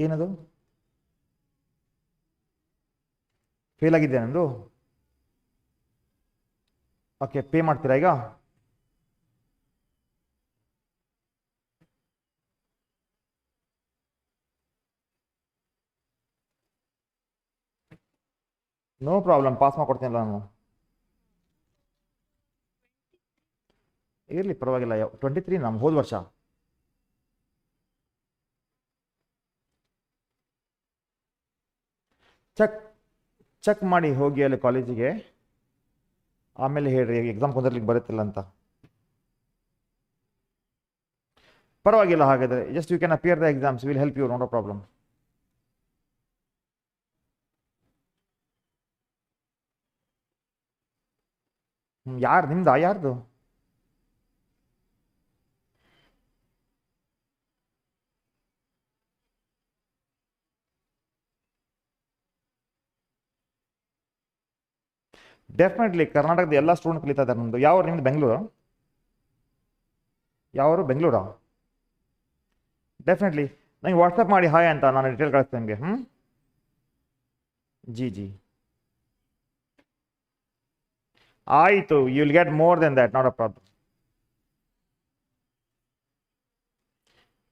ಏನದು ಫೇಲ್ ಆಗಿದೆಯಾ ನಂದು? ಓಕೆ, ಪೇ ಮಾಡ್ತೀರಾ ಈಗ? ನೋ ಪ್ರಾಬ್ಲಮ್, ಪಾಸ್ ಮಾಡ್ಕೊಡ್ತೀನಲ್ಲ ನಾನು. ಇರಲಿ ಪರವಾಗಿಲ್ಲ. 23 ನಮ್ಮ ಹೋದ ವರ್ಷ. ಚೆಕ್ ಮಾಡಿ ಹೋಗಿ ಅಲ್ಲಿ ಕಾಲೇಜಿಗೆ, ಆಮೇಲೆ ಹೇಳ್ರಿ ಎಕ್ಸಾಮ್ ಕುಂದರ್ಲಿಕ್ಕೆ ಬರುತ್ತಿಲ್ಲ ಅಂತ. ಪರವಾಗಿಲ್ಲ, ಹಾಗಾದ್ರೆ just you can appear the exams, will help you, no problem. ಯಾರು ನಿಮ್ದಾ? ಯಾರ್ದು? ಡೆಫಿನೆಟ್ಲಿ ಕರ್ನಾಟಕದ ಎಲ್ಲ ಸ್ಟೂಡೆಂಟ್ ಕಲಿತಾ ಇದ್ದಾರೆ ನಮ್ಮದು. ಯಾವ ನಿಮ್ದು? ಬೆಂಗಳೂರು? ಯಾವರು? ಬೆಂಗಳೂರಾ? ಡೆಫಿನೆಟ್ಲಿ ನಂಗೆ ವಾಟ್ಸಪ್ ಮಾಡಿ ಹಾಯ್ ಅಂತ, ನಾನು ಡೀಟೇಲ್ ಕಳಿಸ್ತೇನೆ ನಿಮಗೆ. ಜಿ ಜಿ ಆಯಿತು. You will get more than that, not a problem.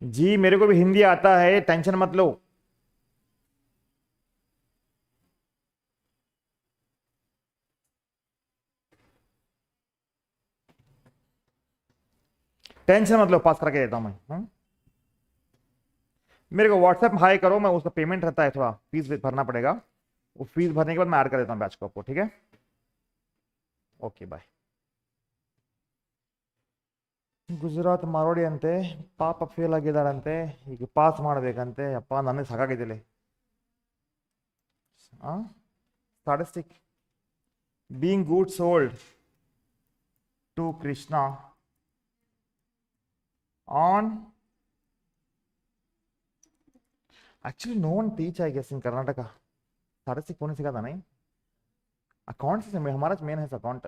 जी मेरे को भी हिंदी आता है, टेंशन मत लो. टेंशन मत लो, पास करके देता हूँ मैं. मेरे को व्हाट्सएप में हाई करो, मैं उसका पेमेंट रहता है, थोड़ा फीस भरना पड़ेगा, वो फीस भरने के बाद मैं ऐड कर देता हूँ बैच को आपको. ठीक है, ओके बाय. ಗುಜರಾತ್ ಮಾರೋಡಿ ಅಂತೆ, ಪಾಪ ಫೇಲ್ ಆಗಿದ್ದಾಳಂತೆ, ಈಗ ಪಾಸ್ ಮಾಡಬೇಕಂತೆ. ಅಪ್ಪ ನನಗೆ ಸಾಕಾಗಿದ್ದಿಲ್ಲ. Statistic being good sold to Krishna on. Actually no one teach I guess in Karnataka. Statistic कौन सिखाता नहीं? अकाउंट से हमारा मेन है अकाउंट,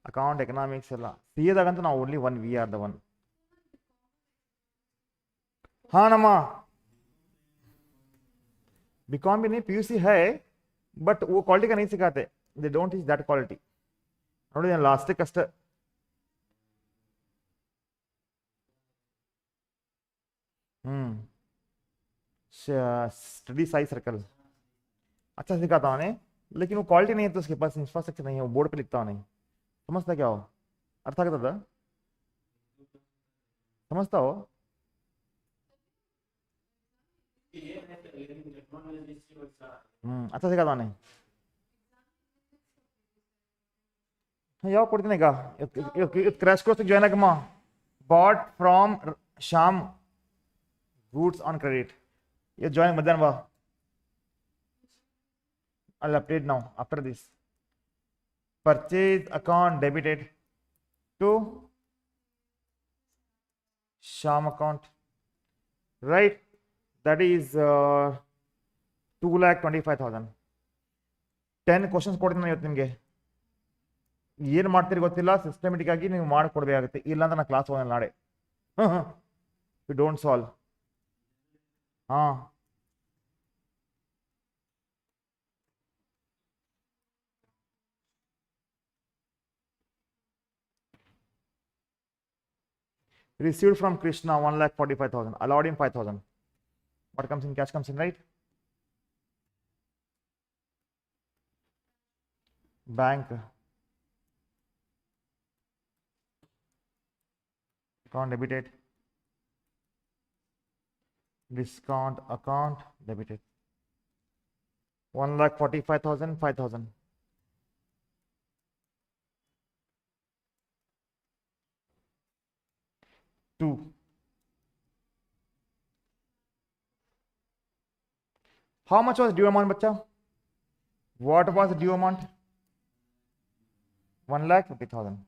अकाउंट ಎಕನಾಮಿಕ್ಸ್ ಎಲ್ಲ. ಸಿ ಎದಾಗಂತೂ ನಾವು only one, we are the one. हाँ ನಮ್ಮ बीकॉम भी नहीं, पीयूसी है, बट वो क्वालिटी का नहीं सिखाते. They don't teach that quality. ನೋಡಿ ನಾನು ಲಾಸ್ಟಿಗೆ ಅಷ್ಟೇ. स्टडी साई सर्कल अच्छा सिखाता हूँ, लेकिन वो क्वालिटी नहीं है, तो उसके पास इंफ्रास्ट्रक्चर नहीं है, वो बोर्ड पे लिखता हूँ नहीं. समझता क्या हो? अर्थ आगता? समझता हो? अच्छा सिखाता नहीं. ಯಾವ ಕೊಡ್ತೀನಿ ಈಗ? ಕ್ರ್ಯಾಶ್ ಕೋರ್ಸ್ ಜಾಯ್ನ್ ಆಗಮ್ಮ. Bought from Shyam goods on credit. ये ज्वाइन मध्याह्न बा. I'll update now after this. purchase account debited to Sham account, right? That is 2,25,000. 10 questions ಕೊಡ್ತೀನಿ ನಾನು ಇವತ್ತು ನಿಮಗೆ. ಏನು ಮಾಡ್ತೀರಿ ಗೊತ್ತಿಲ್ಲ, ಸಿಸ್ಟಮೆಟಿಕ್ ಆಗಿ ನೀವು ಮಾಡಿಕೊಡ್ಬೇಕಾಗುತ್ತೆ. ಇಲ್ಲ ಅಂದ್ರೆ ನಾನು ಕ್ಲಾಸ್ ಹೋಗಲ್ಲ ನಾಳೆ. You don't solve. ಹಾಂ, received from Krishna 1,45,000. Allowed him 5,000. What comes in? Cash comes in, right? Bank account debited. Discount account debited. 1,45,000, 5,000. 2. How much was due amount, bacha? What was the due amount? 1,50,000.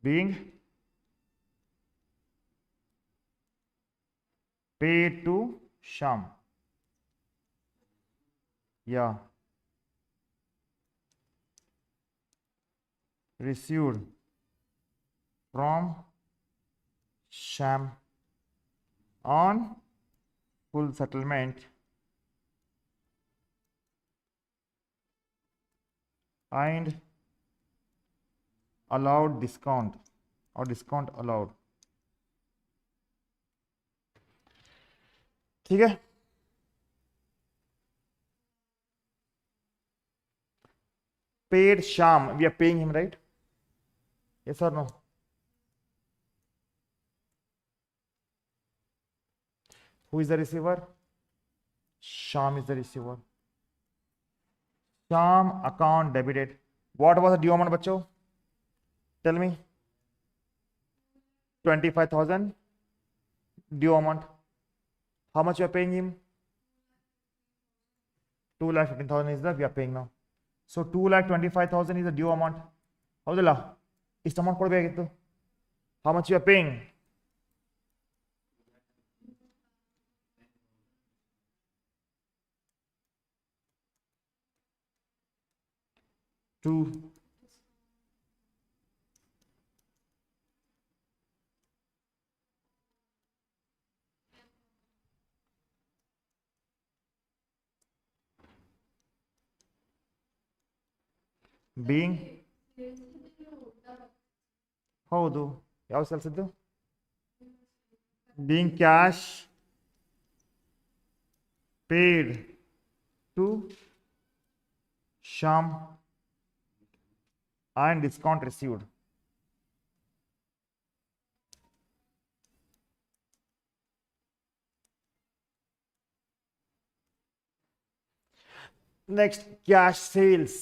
Being paid to Sham. Yeah. Received from Sham on full settlement and allowed discount or discount allowed. ठीक है. Paid Sham, we are paying him, right? Yes or no? Who is the receiver? Sham is the receiver. Sham account debited. What was the due amount, bacho? Tell me. 25,000 due amount. How much you are paying him? 2,15,000 is the we are paying now. So 2,25,000 is the due amount. ಹೌದಲ್ಲ, ಇಷ್ಟು amount ಕೊಡಬೇಕಾಗಿತ್ತು. How much you are paying? Two. Being ಹೌದು, ಯಾವ ಸಲ್ಸಿದ್ದು? Being cash paid to Sham and discount received. Next, cash sales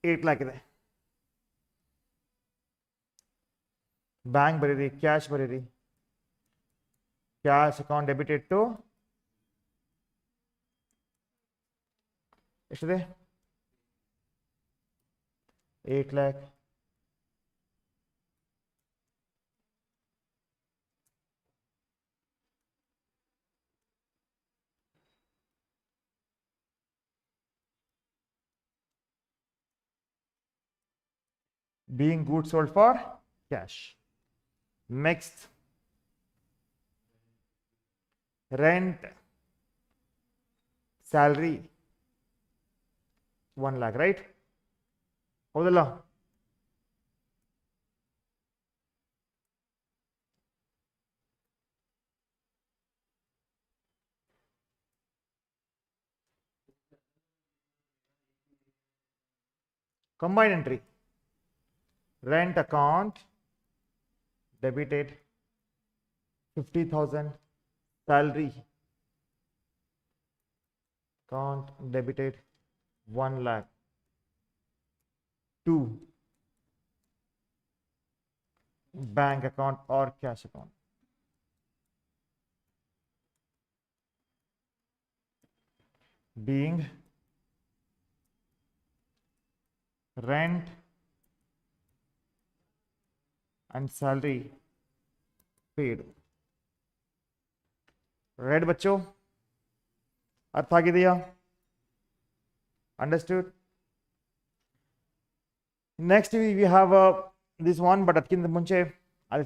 8 lakh ಇದೆ. Bank ಬರೀರಿ, cash ಬರೀರಿ. Cash account debited to ಎಷ್ಟಿದೆ? 8 lakh. Being goods sold for cash. Next, rent, salary 1 lakh, right? ಹೌದಲ್ಲ? Combined entry. Rent account debited 50,000. Salary account debited 1 lakh. to bank account or cash account. Being rent and salary paid. Right बच्चों, अर्थ ಆಗಿದೆಯಾ? Understood? Next we have this one, but ಅದಕ್ಕಿಂತ ಮುಂಚೆ I'll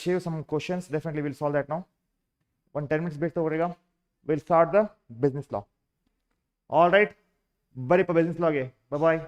share you some questions. Definitely we'll solve that now. 10 minutes break ತಗೊಳ್ಳಿಗ. We'll start the business law. All right, ಬರೀ business law ಗೆ. Bye bye.